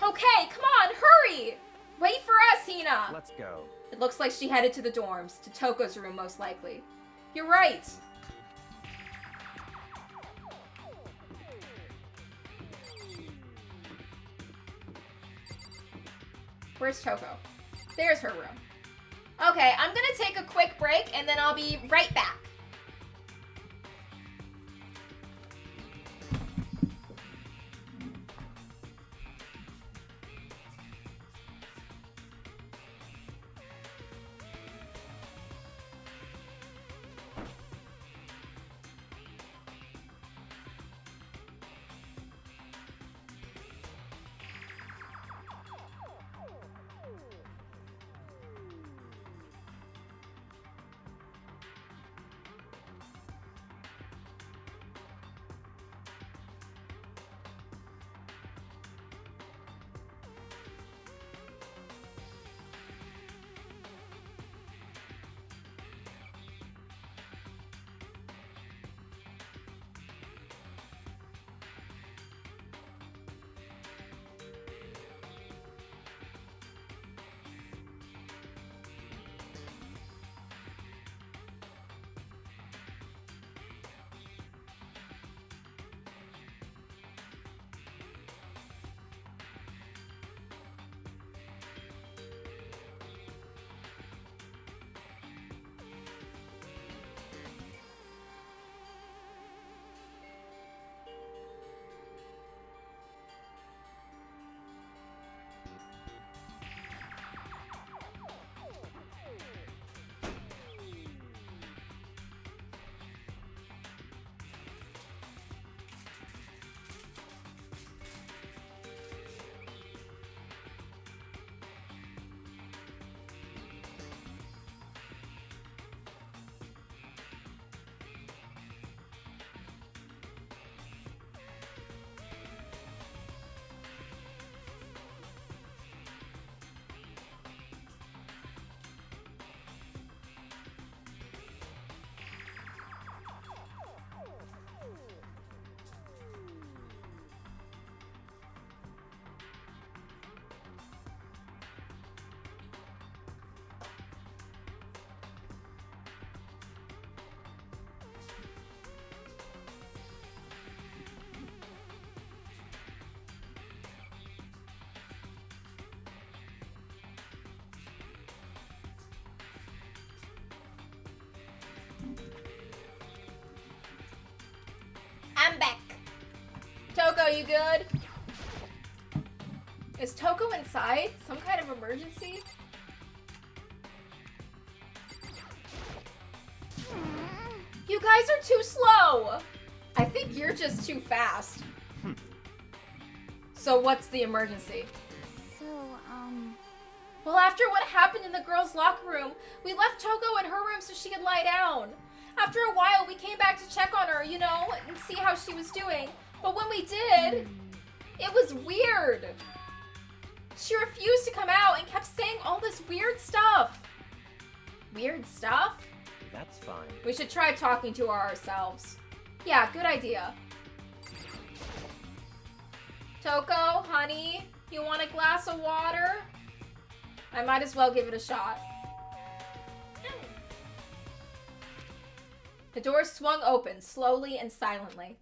Okay, come on, hurry! Wait for us, Hina!
Let's go.
It looks like she headed to the dorms, to Toko's room most likely. You're right! Where's Toko? There's her room. Okay, I'm gonna take a quick break, and then I'll be right back. you good? Is Toko inside? Some kind of emergency? You guys are too slow! I think you're just too fast. So what's the emergency?
So,
Well, after what happened in the girls' locker room, we left Toko in her room so she could lie down. After a while, we came back to check on her, you know, and see how she was doing. But when we did, it was weird. She refused to come out and kept saying all this weird stuff. Weird stuff?
That's fine.
We should try talking to her ourselves. Yeah, good idea. Toko, honey, you want a glass of water? I might as well give it a shot. The door swung open, slowly and silently.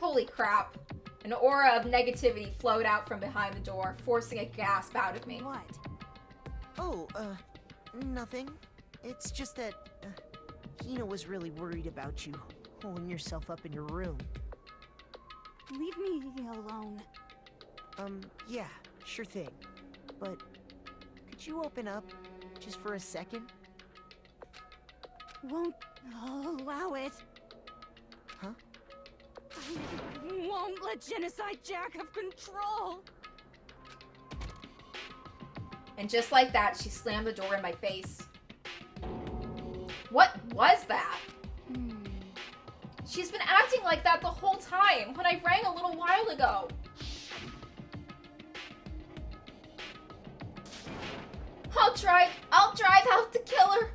Holy crap. An aura of negativity flowed out from behind the door, forcing a gasp out of me.
What? Oh, nothing. It's just that, Hina was really worried about you, holding yourself up in your room.
leave me alone.
Yeah, sure thing. But, could you open up, just for a second?
Won't allow it.
Huh?
I won't let Genocide Jack have control.
And just like that, she slammed the door in my face. What was that? She's been acting like that the whole time when I rang a little while ago. I'll drive out the killer.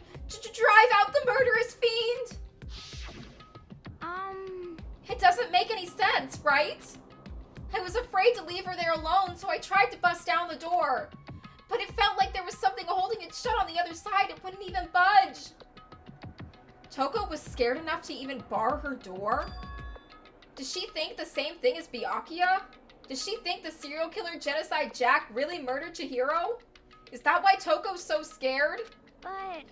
Drive out the murderous fiend. It doesn't make any sense, right? I was afraid to leave her there alone, so I tried to bust down the door. But it felt like there was something holding it shut on the other side. It wouldn't even budge. Toko was scared enough to even bar her door? Does she think the same thing as Byakuya? Does she think the serial killer Genocide Jack really murdered Chihiro? Is that why Toko's so scared?
But...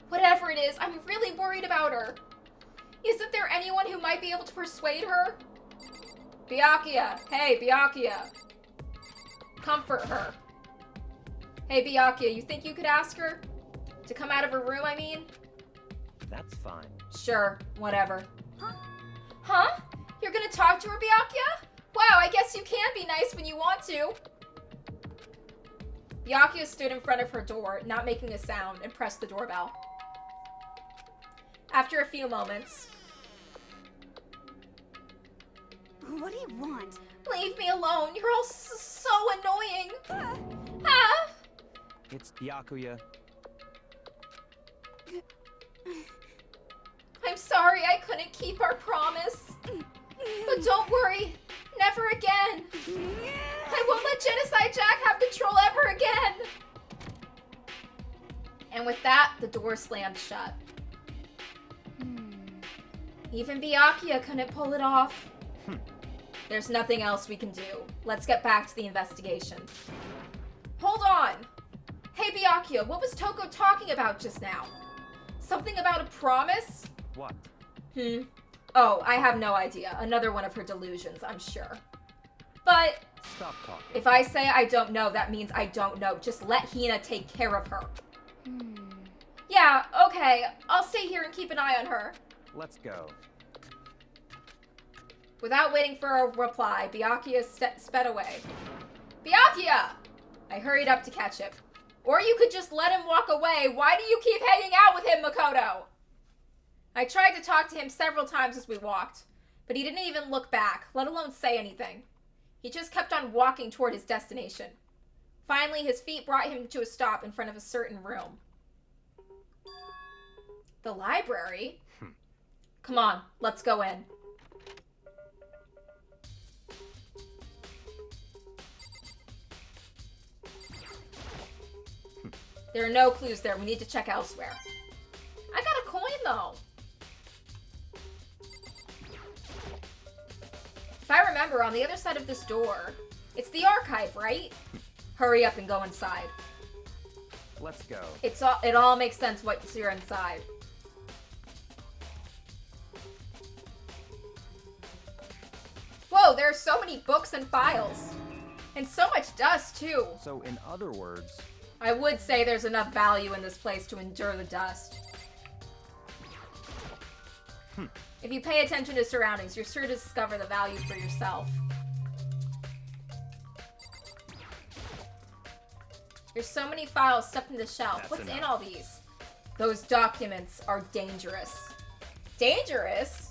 Whatever it is, I'm really worried about her. Isn't there anyone who might be able to persuade her? Byakuya. Hey, Byakuya. Comfort her. Hey, Byakuya, you think you could ask her? To come out of her room, I mean?
That's fine.
Sure, whatever. Huh? You're gonna talk to her, Byakuya? Wow, I guess you can be nice when you want to. Byakuya stood in front of her door, not making a sound, and pressed the doorbell. After a few moments...
What do you want?
Leave me alone. You're all so annoying. Ah!
It's Byakuya.
I'm sorry I couldn't keep our promise. But don't worry. Never again. I won't let Genocide Jack have control ever again. And with that, the door slammed shut. Even Byakuya couldn't pull it off. There's nothing else we can do. Let's get back to the investigation. Hold on! Hey Byakuya, what was Toko talking about just now? Something about a promise?
What?
Oh, I have no idea. Another one of her delusions, I'm sure. But
Stop talking.
if I say I don't know, that means I don't know. Just let Hina take care of her. Yeah, okay. I'll stay here and keep an eye on her.
Let's go.
Without waiting for a reply, Byakuya sped away. Byakuya! I hurried up to catch him. Or you could just let him walk away. Why do you keep hanging out with him, Makoto? I tried to talk to him several times as we walked, but he didn't even look back, let alone say anything. He just kept on walking toward his destination. Finally, his feet brought him to a stop in front of a certain room. The library? Come on, let's go in. There are no clues there. We need to check elsewhere. I got a coin, though. If I remember, on the other side of this door, it's the archive, right? Hurry up and go inside.
Let's go.
It all makes sense once you're inside. Whoa, there are so many books and files. And so much dust, too.
So, in other words,
I would say there's enough value in this place to endure the dust. If you pay attention to surroundings, you're sure to discover the value for yourself. There's so many files stuffed in the shelf.
That's
What's in
enough.
all these? Those documents are dangerous. Dangerous?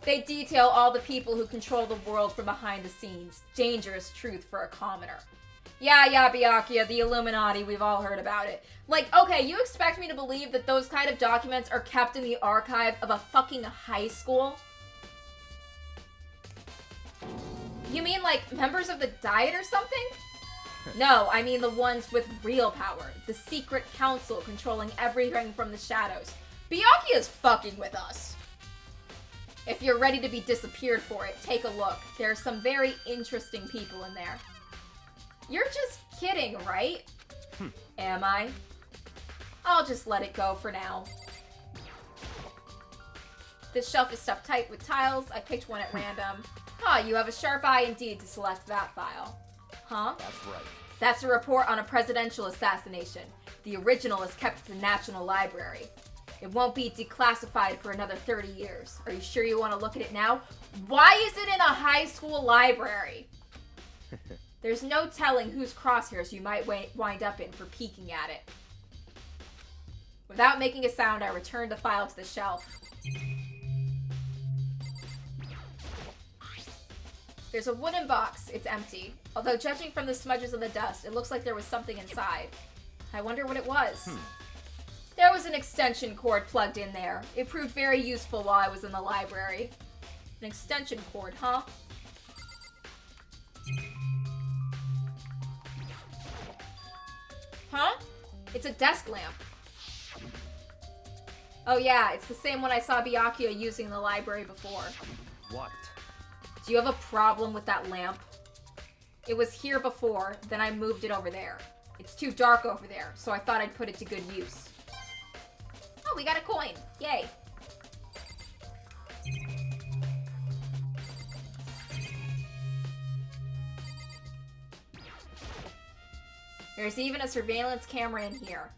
They detail all the people who control the world from behind the scenes. Dangerous truth for a commoner. Yeah, Byakuya, the Illuminati, we've all heard about it. Like, okay, you expect me to believe that those kind of documents are kept in the archive of a fucking high school? You mean like members of the Diet or something? No, I mean the ones with real power. The secret council controlling everything from the shadows. Byakuya's fucking with us. If you're ready to be disappeared for it, take a look. There are some very interesting people in there. You're just kidding, right? Am I? I'll just let it go for now. This shelf is stuffed tight with tiles. I picked one at random. You have a sharp eye indeed to select that file. Huh?
that's right.
That's a report on a presidential assassination. The original is kept at the National Library. It won't be declassified for another 30 years. Are you sure you want to look at it now? Why is it in a high school library? There's no telling whose crosshairs you might wind up in for peeking at it. Without making a sound, I returned the file to the shelf. There's a wooden box. It's empty. Although judging from the smudges of the dust, it looks like there was something inside. I wonder what it was. There was an extension cord plugged in there. It proved very useful while I was in the library. An extension cord, huh? Huh? It's a desk lamp. Oh yeah, it's the same one I saw Byakuya using in the library before.
What?
Do you have a problem with that lamp? It was here before, then I moved it over there. It's too dark over there, so I thought I'd put it to good use. Oh, we got a coin. Yay. There's even a surveillance camera in here.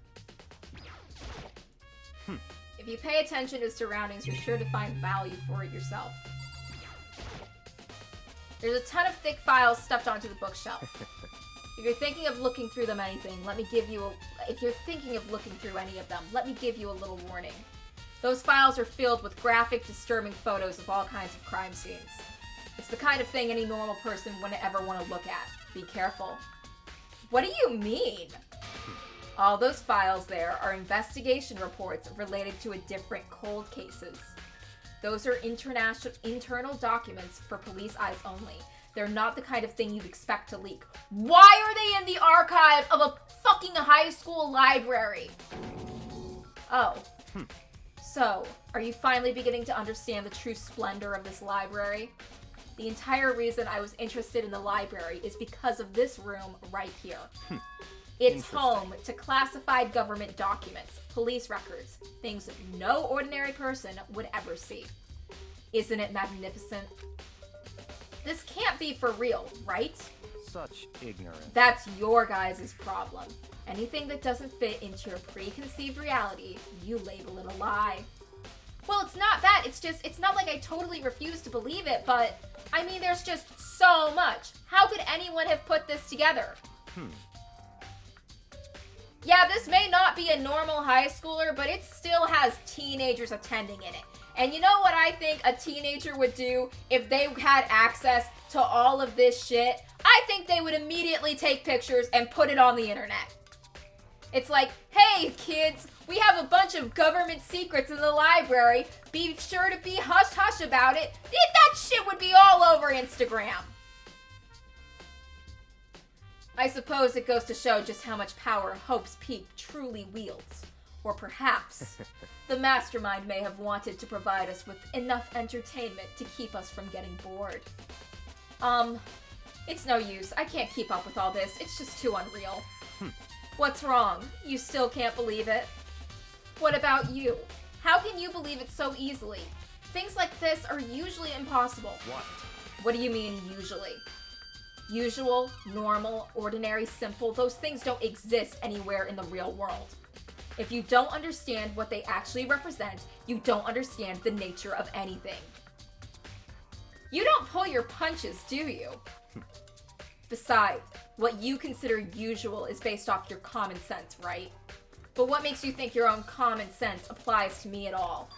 If you pay attention to surroundings, you're sure to find value for it yourself. There's a ton of thick files stuffed onto the bookshelf. If you're thinking of looking through them if you're thinking of looking through any of them, let me give you a little warning. Those files are filled with graphic, disturbing photos of all kinds of crime scenes. It's the kind of thing any normal person wouldn't ever want to look at. Be careful. What do you mean? All those files there are investigation reports related to different cold cases. Those are internal documents for police eyes only. They're not the kind of thing you'd expect to leak. Why are they in the archive of a fucking high school library? Oh. So, are you finally beginning to understand the true splendor of this library? The entire reason I was interested in the library is because of this room right here. It's home to classified government documents, police records, things no ordinary person would ever see. Isn't it magnificent? This can't be for real, right?
Such ignorance.
That's your guys' problem. Anything that doesn't fit into your preconceived reality, you label it a lie. Well, it's not that. It's not like I totally refuse to believe it, but I mean, there's just so much. How could anyone have put this together? Yeah, this may not be a normal high schooler, but it still has teenagers attending in it. And you know what I think a teenager would do if they had access to all of this shit? I think they would immediately take pictures and put it on the internet. It's like, hey kids, we have a bunch of government secrets in the library. Be sure to be hush-hush about it. That shit would be all over Instagram. I suppose it goes to show just how much power Hope's Peak truly wields. Or perhaps the mastermind may have wanted to provide us with enough entertainment to keep us from getting bored. It's no use. I can't keep up with all this. It's just too unreal. What's wrong? You still can't believe it? What about you? How can you believe it so easily? Things like this are usually impossible.
What?
What do you mean, usually? Usual, normal, ordinary, simple, those things don't exist anywhere in the real world. If you don't understand what they actually represent, you don't understand the nature of anything. You don't pull your punches, do you? Besides, what you consider usual is based off your common sense, right? But what makes you think your own common sense applies to me at all?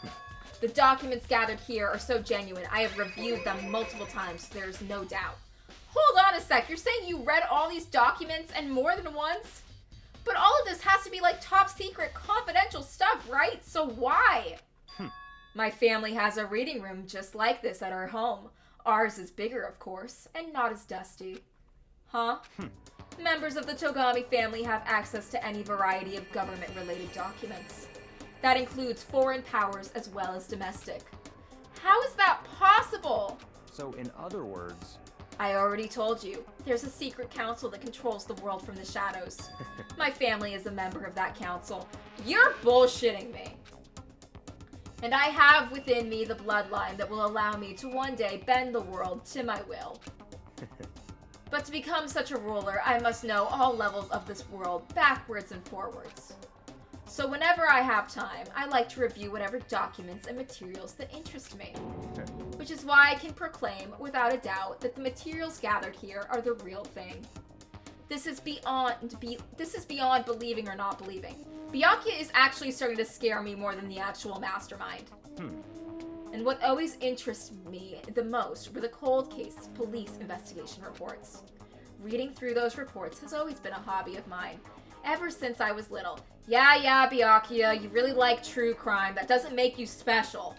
The documents gathered here are so genuine. I have reviewed them multiple times, so there's no doubt. Hold on a sec, you're saying you read all these documents and more than once? But all of this has to be like top secret, confidential stuff, right? So why? My family has a reading room just like this at our home. Ours is bigger, of course, and not as dusty. Huh? Members of the Togami family have access to any variety of government-related documents. That includes foreign powers as well as domestic. How is that possible?
So, in other words...
I already told you. There's a secret council that controls the world from the shadows. My family is a member of that council. You're bullshitting me. And I have within me the bloodline that will allow me to one day bend the world to my will. But to become such a ruler, I must know all levels of this world, backwards and forwards. So whenever I have time, I like to review whatever documents and materials that interest me. Which is why I can proclaim, without a doubt, that the materials gathered here are the real thing. This is beyond believing or not believing. Byakuya is actually starting to scare me more than the actual mastermind. And what always interests me the most were the cold case police investigation reports. Reading through those reports has always been a hobby of mine, ever since I was little. Yeah, Byakuya, you really like true crime. That doesn't make you special.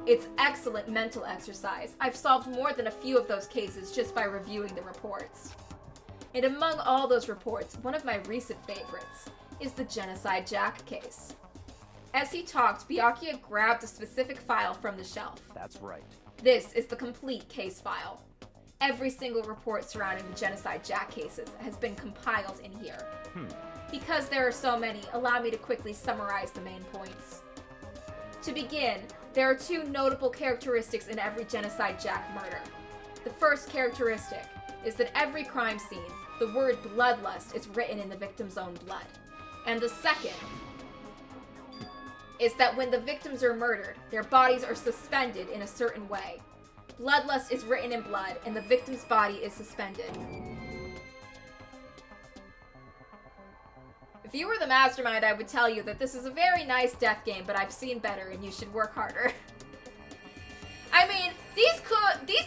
It's excellent mental exercise. I've solved more than a few of those cases just by reviewing the reports. And among all those reports, one of my recent favorites is the Genocide Jack case. As he talked, Byakuya grabbed a specific file from the shelf.
That's right.
This is the complete case file. Every single report surrounding the Genocide Jack cases has been compiled in here. Because there are so many, allow me to quickly summarize the main points. To begin, there are two notable characteristics in every Genocide Jack murder. The first characteristic is that every crime scene, the word bloodlust is written in the victim's own blood. And the second is that when the victims are murdered, their bodies are suspended in a certain way. Bloodlust is written in blood, and the victim's body is suspended. If you were the mastermind, I would tell you that this is a very nice death game, but I've seen better and you should work harder. I mean, these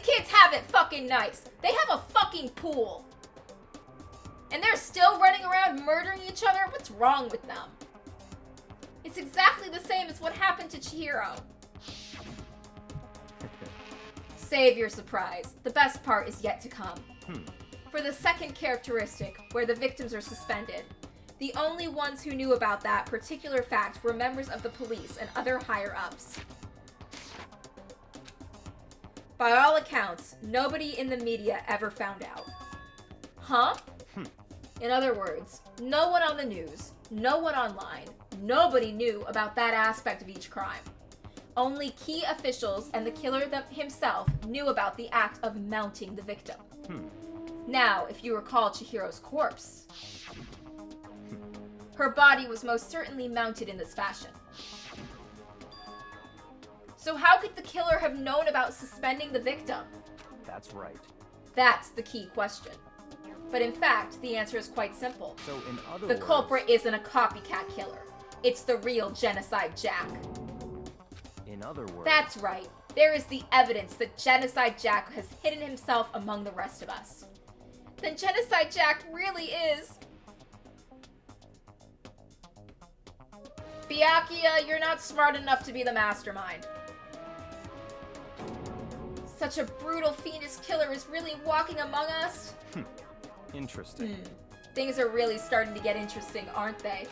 kids have it fucking nice. They have a fucking pool. And they're still running around murdering each other? What's wrong with them? It's exactly the same as what happened to Chihiro. Save your surprise. The best part is yet to come. For the second characteristic, where the victims are suspended, the only ones who knew about that particular fact were members of the police and other higher-ups. By all accounts, nobody in the media ever found out. Huh? In other words, no one on the news, no one online, nobody knew about that aspect of each crime. Only key officials and the killer himself knew about the act of mounting the victim. Now, if you recall Chihiro's corpse, her body was most certainly mounted in this fashion. So how could the killer have known about suspending the victim?
That's right.
That's the key question. But in fact, the answer is quite simple.
So in other
The
words...
culprit isn't a copycat killer. It's the real Genocide Jack.
In other words...
That's right. There is the evidence that Genocide Jack has hidden himself among the rest of us. Then Genocide Jack really is... Byakuya, you're not smart enough to be the mastermind. Such a brutal, fiendish killer is really walking among us?
Interesting.
Things are really starting to get interesting, aren't they?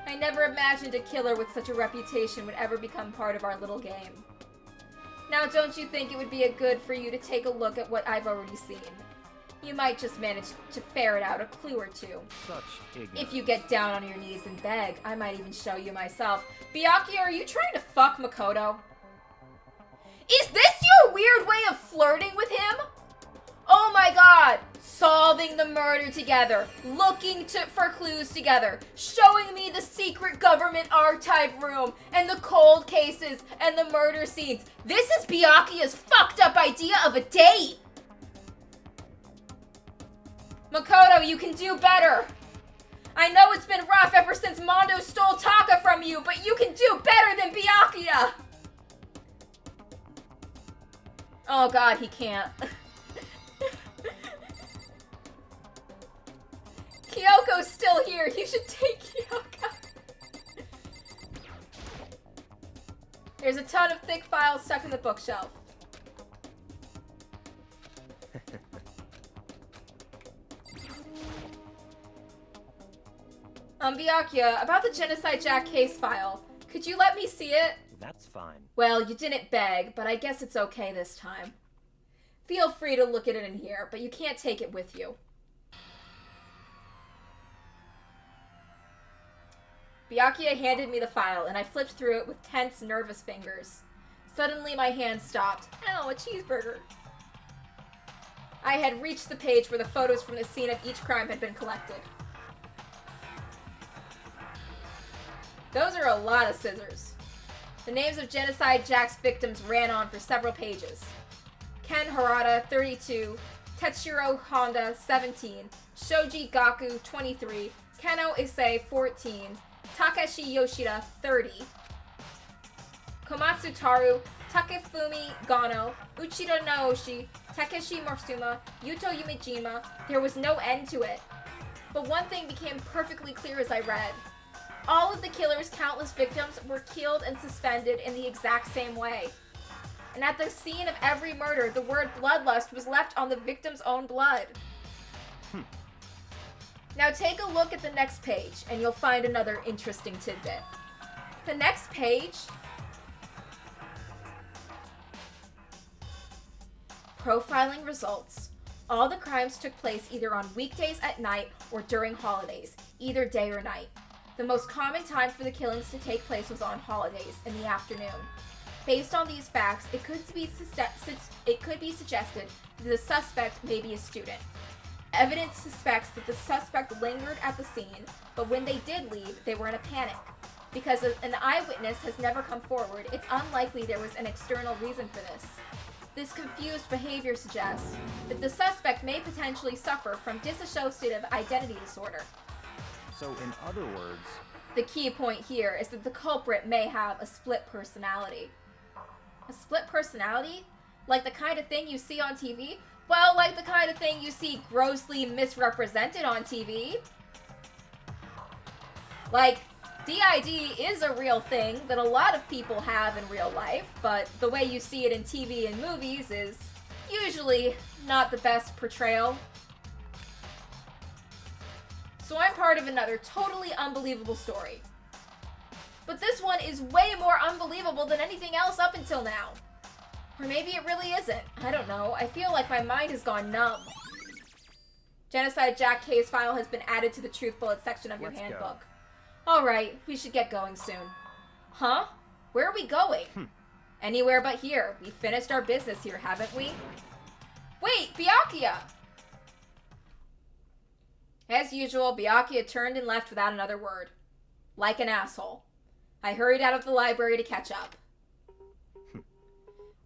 I never imagined a killer with such a reputation would ever become part of our little game. Now, don't you think it would be good for you to take a look at what I've already seen? You might just manage to ferret out a clue or two.
Such ignorance.
If you get down on your knees and beg, I might even show you myself. Byakuya, are you trying to fuck Makoto? Is this your weird way of flirting with him? Oh my god! Solving the murder together, looking for clues together, showing me the secret government archive room, and the cold cases, and the murder scenes. This is Byakuya's fucked up idea of a date! Makoto, you can do better! I know it's been rough ever since Mondo stole Taka from you, but you can do better than Byakuya! Oh god, he can't. Kyoko's still here. You should take Kyoko. There's a ton of thick files stuck in the bookshelf. Byakuya, about the Genocide Jack case file. Could you let me see it?
That's fine.
Well, you didn't beg, but I guess it's okay this time. Feel free to look at it in here, but you can't take it with you. Byakuya handed me the file, and I flipped through it with tense, nervous fingers. Suddenly, my hand stopped. Ow, a cheeseburger. I had reached the page where the photos from the scene of each crime had been collected. Those are a lot of scissors. The names of Genocide Jack's victims ran on for several pages. Ken Harada, 32, Tetsuro Honda, 17, Shoji Gaku, 23, Keno Issei, 14, Takeshi Yoshida, 30, Komatsu Taru, Takefumi Gano, Uchida Naoshi, Takeshi Matsuma, Yuto Yumijima. There was no end to it. But one thing became perfectly clear as I read. All of the killer's countless victims were killed and suspended in the exact same way. And at the scene of every murder, the word bloodlust was left on the victim's own blood. Now take a look at the next page, and you'll find another interesting tidbit. The next page... Profiling results. All the crimes took place either on weekdays at night or during holidays, either day or night. The most common time for the killings to take place was on holidays, in the afternoon. Based on these facts, it could be suggested that the suspect may be a student. Evidence suspects that the suspect lingered at the scene, but when they did leave, they were in a panic. Because an eyewitness has never come forward, it's unlikely there was an external reason for this. This confused behavior suggests that the suspect may potentially suffer from dissociative identity disorder.
So, in other words...
The key point here is that the culprit may have a split personality. A split personality? Like the kind of thing you see on TV? Well, like the kind of thing you see grossly misrepresented on TV. Like, DID is a real thing that a lot of people have in real life, but the way you see it in TV and movies is usually not the best portrayal. So I'm part of another totally unbelievable story. But this one is way more unbelievable than anything else up until now. Or maybe it really isn't. I don't know. I feel like my mind has gone numb. Genocide Jack case file has been added to the Truth Bullet section of your handbook. Alright, we should get going soon. Huh? Where are we going? Anywhere but here. We finished our business here, haven't we? Wait, Byakuya! As usual, Byakuya turned and left without another word. Like an asshole. I hurried out of the library to catch up.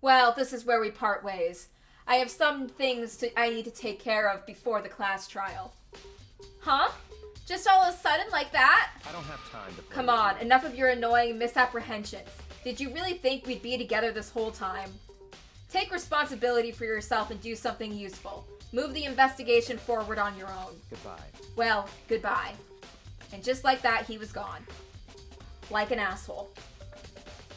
Well, this is where we part ways. I have some things I need to take care of before the class trial. Huh? Just all of a sudden like that?
I don't have time to play.
Come on, enough of your annoying misapprehensions. Did you really think we'd be together this whole time? Take responsibility for yourself and do something useful. Move the investigation forward on your own.
Goodbye.
Well, goodbye. And just like that, he was gone. Like an asshole.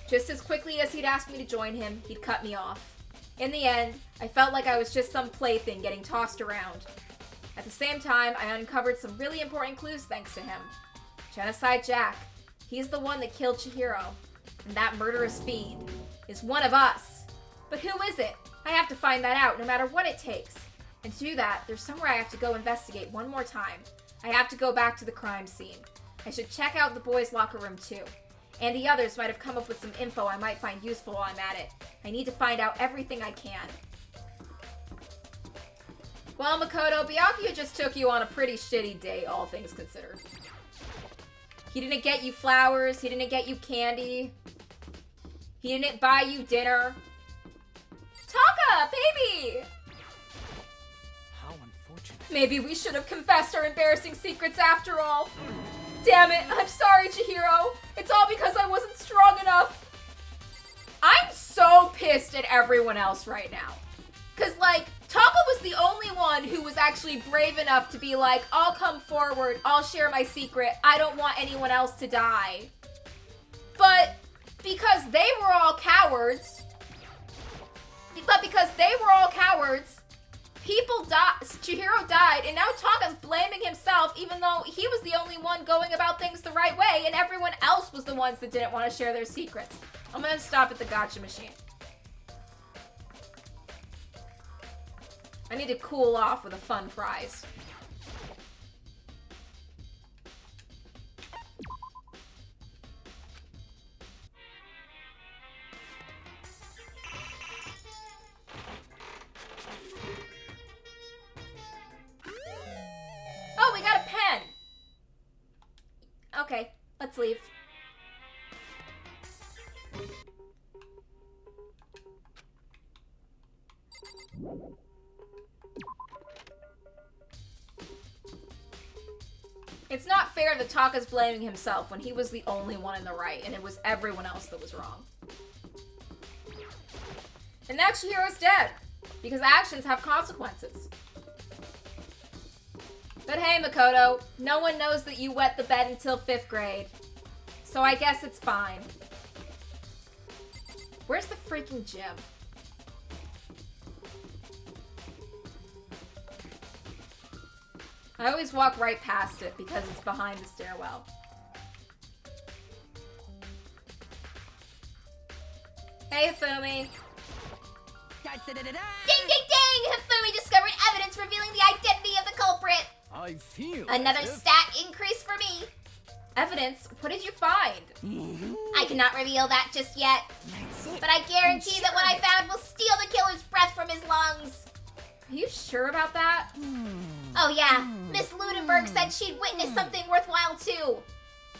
Just as quickly as he'd asked me to join him, he'd cut me off. In the end, I felt like I was just some plaything getting tossed around. At the same time, I uncovered some really important clues thanks to him. Genocide Jack. He's the one that killed Chihiro. And that murderous fiend is one of us. But who is it? I have to find that out no matter what it takes. And to do that, there's somewhere I have to go investigate one more time. I have to go back to the crime scene. I should check out the boys' locker room too. And the others might have come up with some info I might find useful while I'm at it. I need to find out everything I can. Well, Makoto, Byakuya just took you on a pretty shitty date, all things considered. He didn't get you flowers. He didn't get you candy. He didn't buy you dinner. Taka, baby!
How unfortunate.
Maybe we should have confessed our embarrassing secrets after all. Damn it, I'm sorry, Chihiro. It's all because I wasn't strong enough. I'm so pissed at everyone else right now. Cause like, Taka was the only one who was actually brave enough to be like, I'll come forward, I'll share my secret, I don't want anyone else to die. But because they were all cowards, people died, Chihiro died, and now Taka's blaming himself even though he was the only one going about things the right way and everyone else was the ones that didn't want to share their secrets. I'm gonna stop at the gacha machine. I need to cool off with a fun prize. Oh, we got a pen! Okay, let's leave. It's not fair that Taka's blaming himself when he was the only one in the right and it was everyone else that was wrong. And now Chihiro's dead, because actions have consequences. But hey, Makoto, no one knows that you wet the bed until 5th grade. So I guess it's fine. Where's the freaking gym? I always walk right past it because it's behind the stairwell. Hey, Hifumi. Ding, ding, ding! Hifumi discovered evidence revealing the identity of the culprit.
I feel
Another stat increase for me. Evidence? What did you find? I cannot reveal that just yet. But I guarantee that what I found will steal the killer's breath from his lungs. Are you sure about that? Oh yeah, Miss Ludenberg said she'd witnessed something worthwhile too.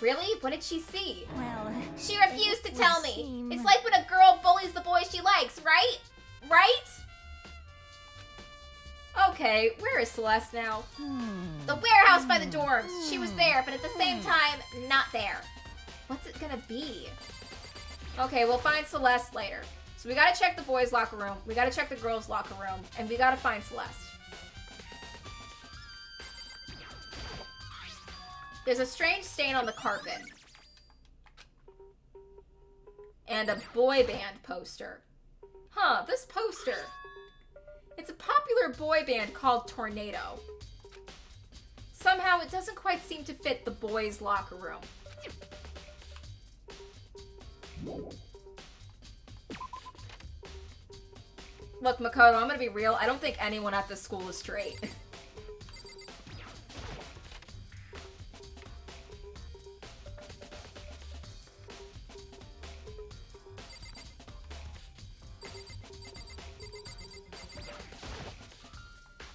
Really? What did she see?
Well,
She refused to tell me. It's like when a girl bullies the boy she likes, right? Right? Okay, where is Celeste now? The warehouse by the dorms. She was there, but at the same time, not there. What's it gonna be? Okay, we'll find Celeste later. So we gotta check the boys' locker room, we gotta check the girls' locker room, and we gotta find Celeste. There's a strange stain on the carpet. And a boy band poster. Huh, this poster. It's a popular boy band called Tornado. Somehow it doesn't quite seem to fit the boys' locker room. Look, Makoto, I'm gonna be real. I don't think anyone at this school is straight.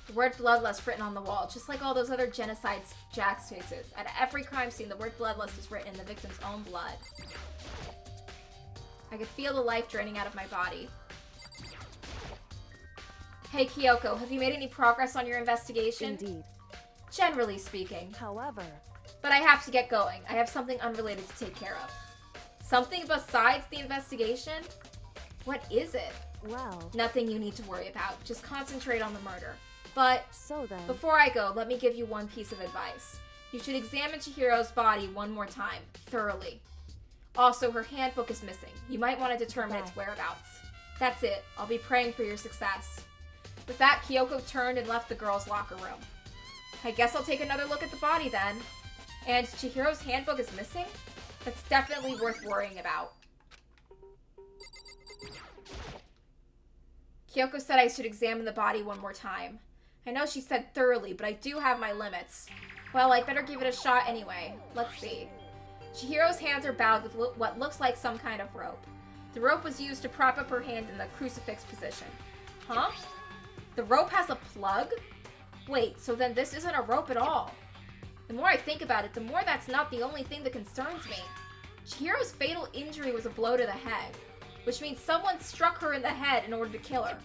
The word bloodlust written on the wall, just like all those other genocides Jax faces. At every crime scene, the word bloodlust is written in the victim's own blood. I could feel the life draining out of my body. Hey, Kyoko, have you made any progress on your investigation?
Indeed.
Generally speaking.
However,
But I have to get going. I have something unrelated to take care of. Something besides the investigation? What is it?
well,
Nothing you need to worry about. Just concentrate on the murder. But
so then,
before I go, let me give you one piece of advice. You should examine Chihiro's body one more time, thoroughly. Also, her handbook is missing. You might want to determine its whereabouts. That's it. I'll be praying for your success. With that, Kyoko turned and left the girls' locker room. I guess I'll take another look at the body then. And Chihiro's handbook is missing? That's definitely worth worrying about. Kyoko said I should examine the body one more time. I know she said thoroughly, but I do have my limits. Well, I'd better give it a shot anyway. Let's see. Chihiro's hands are bound with what looks like some kind of rope. The rope was used to prop up her hand in the crucifix position. Huh? The rope has a plug? Wait, so then this isn't a rope at all. The more I think about it, the more that's not the only thing that concerns me. Chihiro's fatal injury was a blow to the head, which means someone struck her in the head in order to kill her.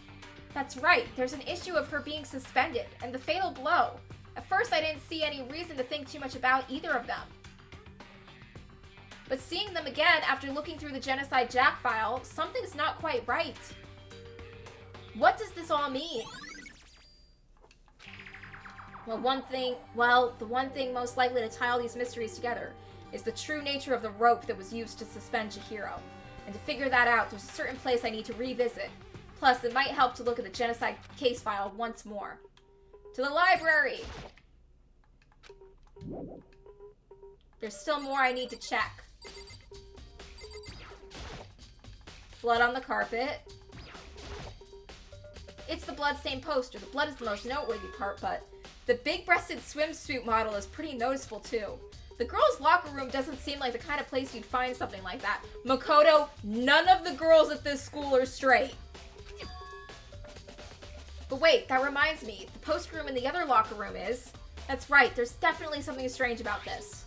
That's right, there's an issue of her being suspended, and the fatal blow. At first I didn't see any reason to think too much about either of them. But seeing them again after looking through the Genocide Jack file, something's not quite right. What does this all mean? Well, the one thing most likely to tie all these mysteries together is the true nature of the rope that was used to suspend Chihiro. And to figure that out, there's a certain place I need to revisit. Plus, it might help to look at the Genocide case file once more. To the library! There's still more I need to check. Blood on the carpet. It's the bloodstained poster. The blood is the most noteworthy part, but the big-breasted swimsuit model is pretty noticeable too. The girls' locker room doesn't seem like the kind of place you'd find something like that. Makoto, none of the girls at this school are straight. But wait, that reminds me. The poster room in the other locker room is... That's right, there's definitely something strange about this.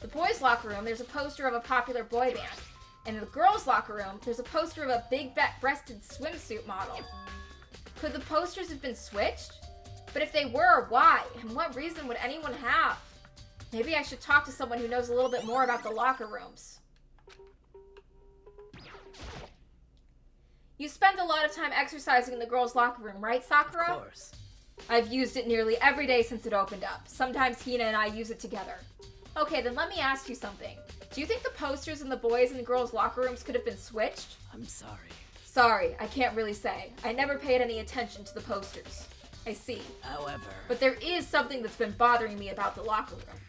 The boys' locker room, there's a poster of a popular boy band. And in the girls' locker room, there's a poster of a big-breasted swimsuit model. Could the posters have been switched? But if they were, why? And what reason would anyone have? Maybe I should talk to someone who knows a little bit more about the locker rooms. You spend a lot of time exercising in the girls' locker room, right, Sakura?
Of course.
I've used it nearly every day since it opened up. Sometimes Hina and I use it together. Okay, then let me ask you something. Do you think the posters in the boys' and girls' locker rooms could have been switched?
I'm sorry.
Sorry, I can't really say. I never paid any attention to the posters. I see.
However...
But there is something that's been bothering me about the locker room.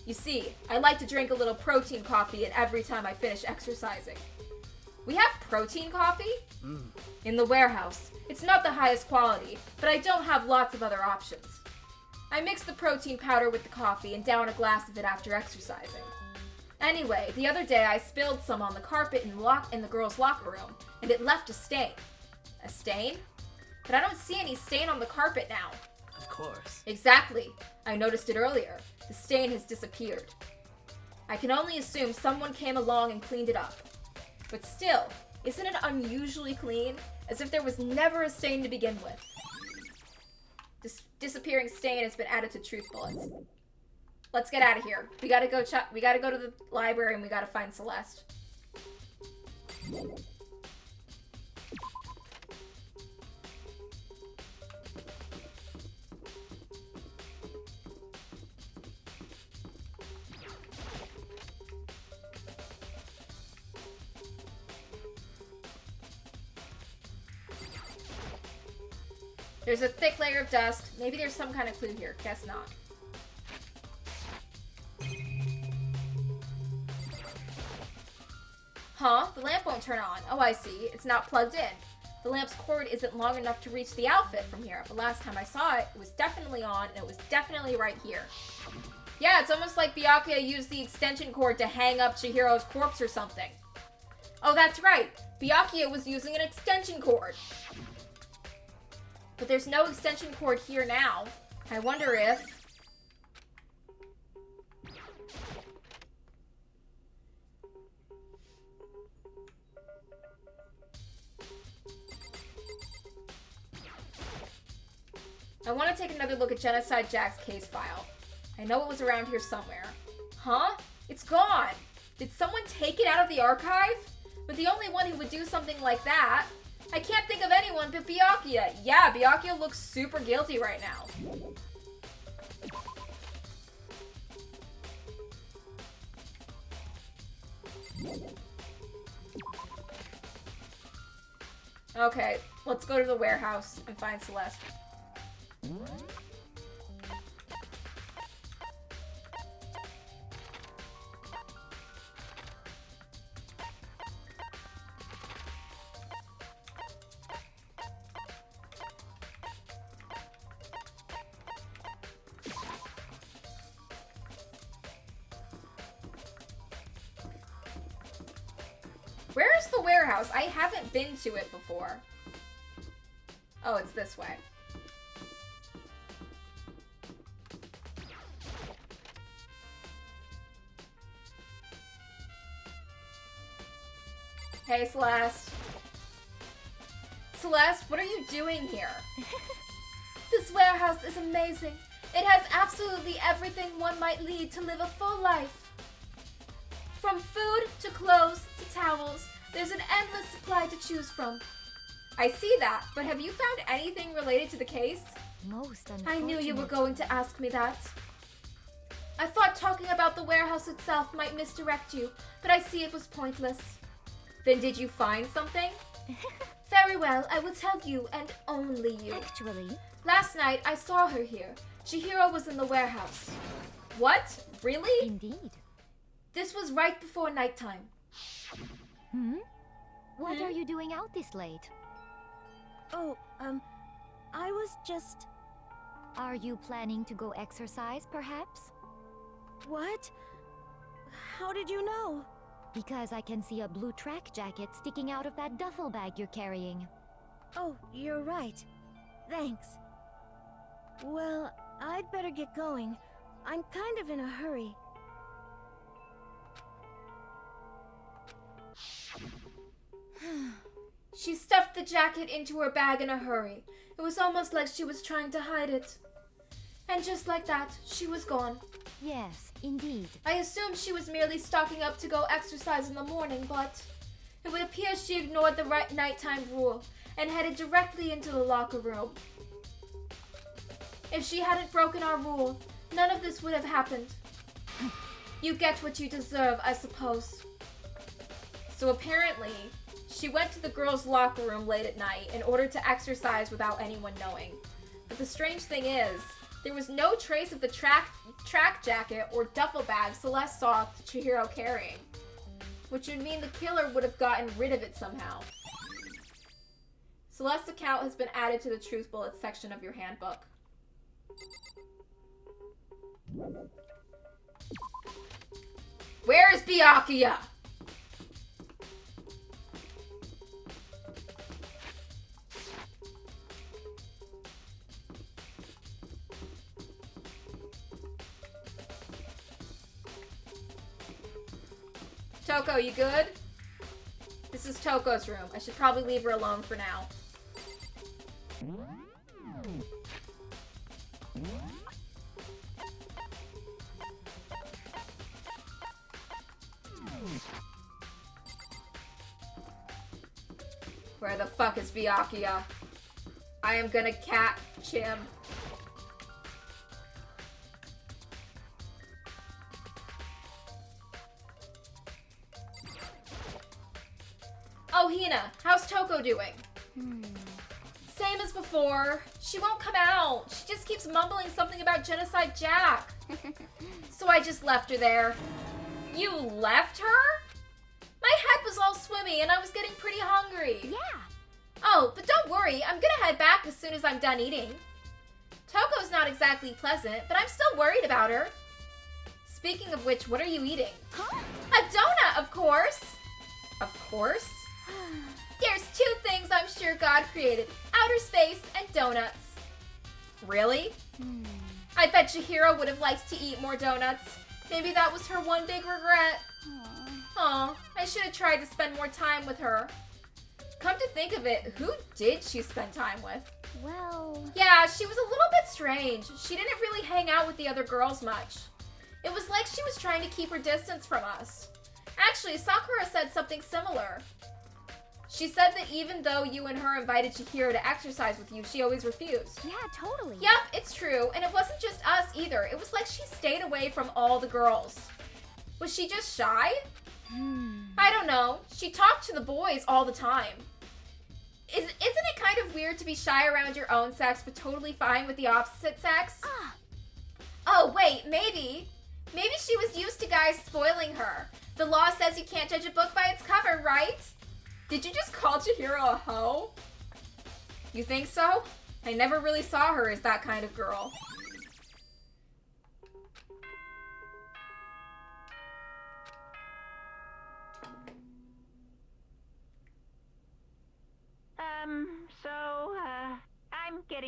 You see, I like to drink a little protein coffee every time I finish exercising. We have protein coffee? In the warehouse. It's not the highest quality, but I don't have lots of other options. I mix the protein powder with the coffee and down a glass of it after exercising. Anyway, the other day I spilled some on the carpet in the girls' locker room, and it left a stain. A stain? But I don't see any stain on the carpet now.
Of course.
Exactly. I noticed it earlier. The stain has disappeared. I can only assume someone came along and cleaned it up. But still, isn't it unusually clean? As if there was never a stain to begin with. This disappearing stain has been added to truth bullets. Let's get out of here. We gotta go to the library and we gotta find Celeste. There's a thick layer of dust. Maybe there's some kind of clue here. Guess not. Huh? The lamp won't turn on. Oh, I see. It's not plugged in. The lamp's cord isn't long enough to reach the outfit from here. But last time I saw it, it was definitely on, and it was definitely right here. Yeah, it's almost like Byakuya used the extension cord to hang up Chihiro's corpse or something. Oh, that's right. Byakuya was using an extension cord. But there's no extension cord here now. I wonder if... I want to take another look at Genocide Jack's case file. I know it was around here somewhere. Huh? It's gone! Did someone take it out of the archive? But the only one who would do something like that... I can't think of anyone but Byakuya. Yeah, Byakuya looks super guilty right now. Okay, let's go to the warehouse and find Celeste. Where's the warehouse. I haven't been to it before. Oh, it's this way. Hey, Celeste. Celeste, what are you doing here? This warehouse is amazing. It has absolutely everything one might need to live a full life. From food to clothes to towels, there's an endless supply to choose from. I see that, but have you found anything related to the case?
Most unfortunate.
I knew you were going to ask me that. I thought talking about the warehouse itself might misdirect you, but I see it was pointless. Then did you find something? Very well, I will tell you, and only you.
Actually,
Last night, I saw her here. Chihiro was in the warehouse. What? Really?
indeed.
This was right before nighttime.
What are you doing out this late?
Oh, I was just...
Are you planning to go exercise, perhaps?
What? How did you know?
Because I can see a blue track jacket sticking out of that duffel bag you're carrying.
Oh, you're right. Thanks. Well, I'd better get going. I'm kind of in a hurry.
She stuffed the jacket into her bag in a hurry. It was almost like she was trying to hide it. And just like that, she was gone.
Yes, indeed.
I assumed she was merely stocking up to go exercise in the morning, but it would appear she ignored the right nighttime rule and headed directly into the locker room. If she hadn't broken our rule, none of this would have happened. You get what you deserve, I suppose. So apparently, she went to the girls' locker room late at night in order to exercise without anyone knowing. But the strange thing is, there was no trace of the track jacket or duffel bag Celeste saw Chihiro carrying, which would mean the killer would have gotten rid of it somehow. Celeste's account has been added to the Truth Bullets section of your handbook. Where is Byakuya? Toko, you good? This is Toko's room. I should probably leave her alone for now. Where the fuck is Byakuya? I am gonna catch him. Oh, Hina, how's Toko doing? Same as before. She won't come out. She just keeps mumbling something about Genocide Jack. So I just left her there. You left her? My head was all swimmy and I was getting pretty hungry.
Yeah.
Oh, but don't worry. I'm gonna head back as soon as I'm done eating. Toko's not exactly pleasant, but I'm still worried about her. Speaking of which, what are you eating?
Huh?
A donut, of course. Of course? There's two things I'm sure God created. Outer space and donuts. Really? I bet Chihiro would have liked to eat more donuts. Maybe that was her one big regret. Aw, I should have tried to spend more time with her. Come to think of it, who did she spend time with?
Well...
Yeah, she was a little bit strange. She didn't really hang out with the other girls much. It was like she was trying to keep her distance from us. Actually, Sakura said something similar. She said that even though you and her invited Chihiro to exercise with you, she always refused.
Yeah, totally.
Yep, it's true. And it wasn't just us either. It was like she stayed away from all the girls. Was she just shy? I don't know. She talked to the boys all the time. Isn't it kind of weird to be shy around your own sex but totally fine with the opposite sex? Oh, wait, maybe. Maybe she was used to guys spoiling her. The law says you can't judge a book by its cover, right? Did you just call Chihiro a hoe? You think so? I never really saw her as that kind of girl.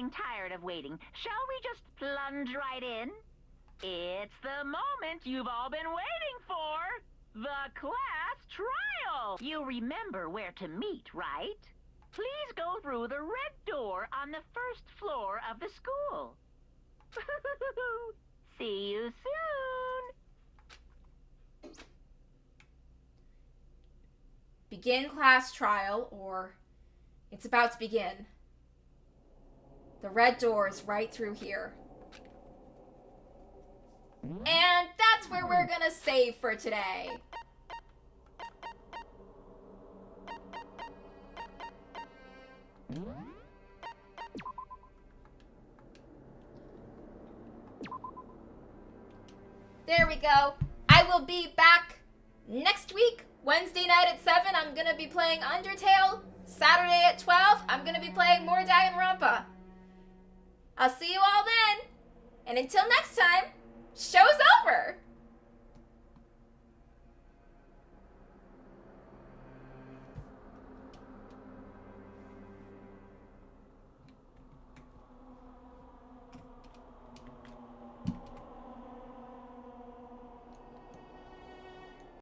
getting tired of waiting, shall we just plunge right in? It's the moment you've all been waiting for! The class trial! You remember where to meet, right? Please go through the red door on the first floor of the school. See you soon!
Begin class trial, or it's about to begin. The red door is right through here. And that's where we're gonna save for today. There we go. I will be back next week, Wednesday night at 7. I'm gonna be playing Undertale. Saturday at 12, I'm gonna be playing more Danganronpa. I'll see you all then. And until next time, show's over!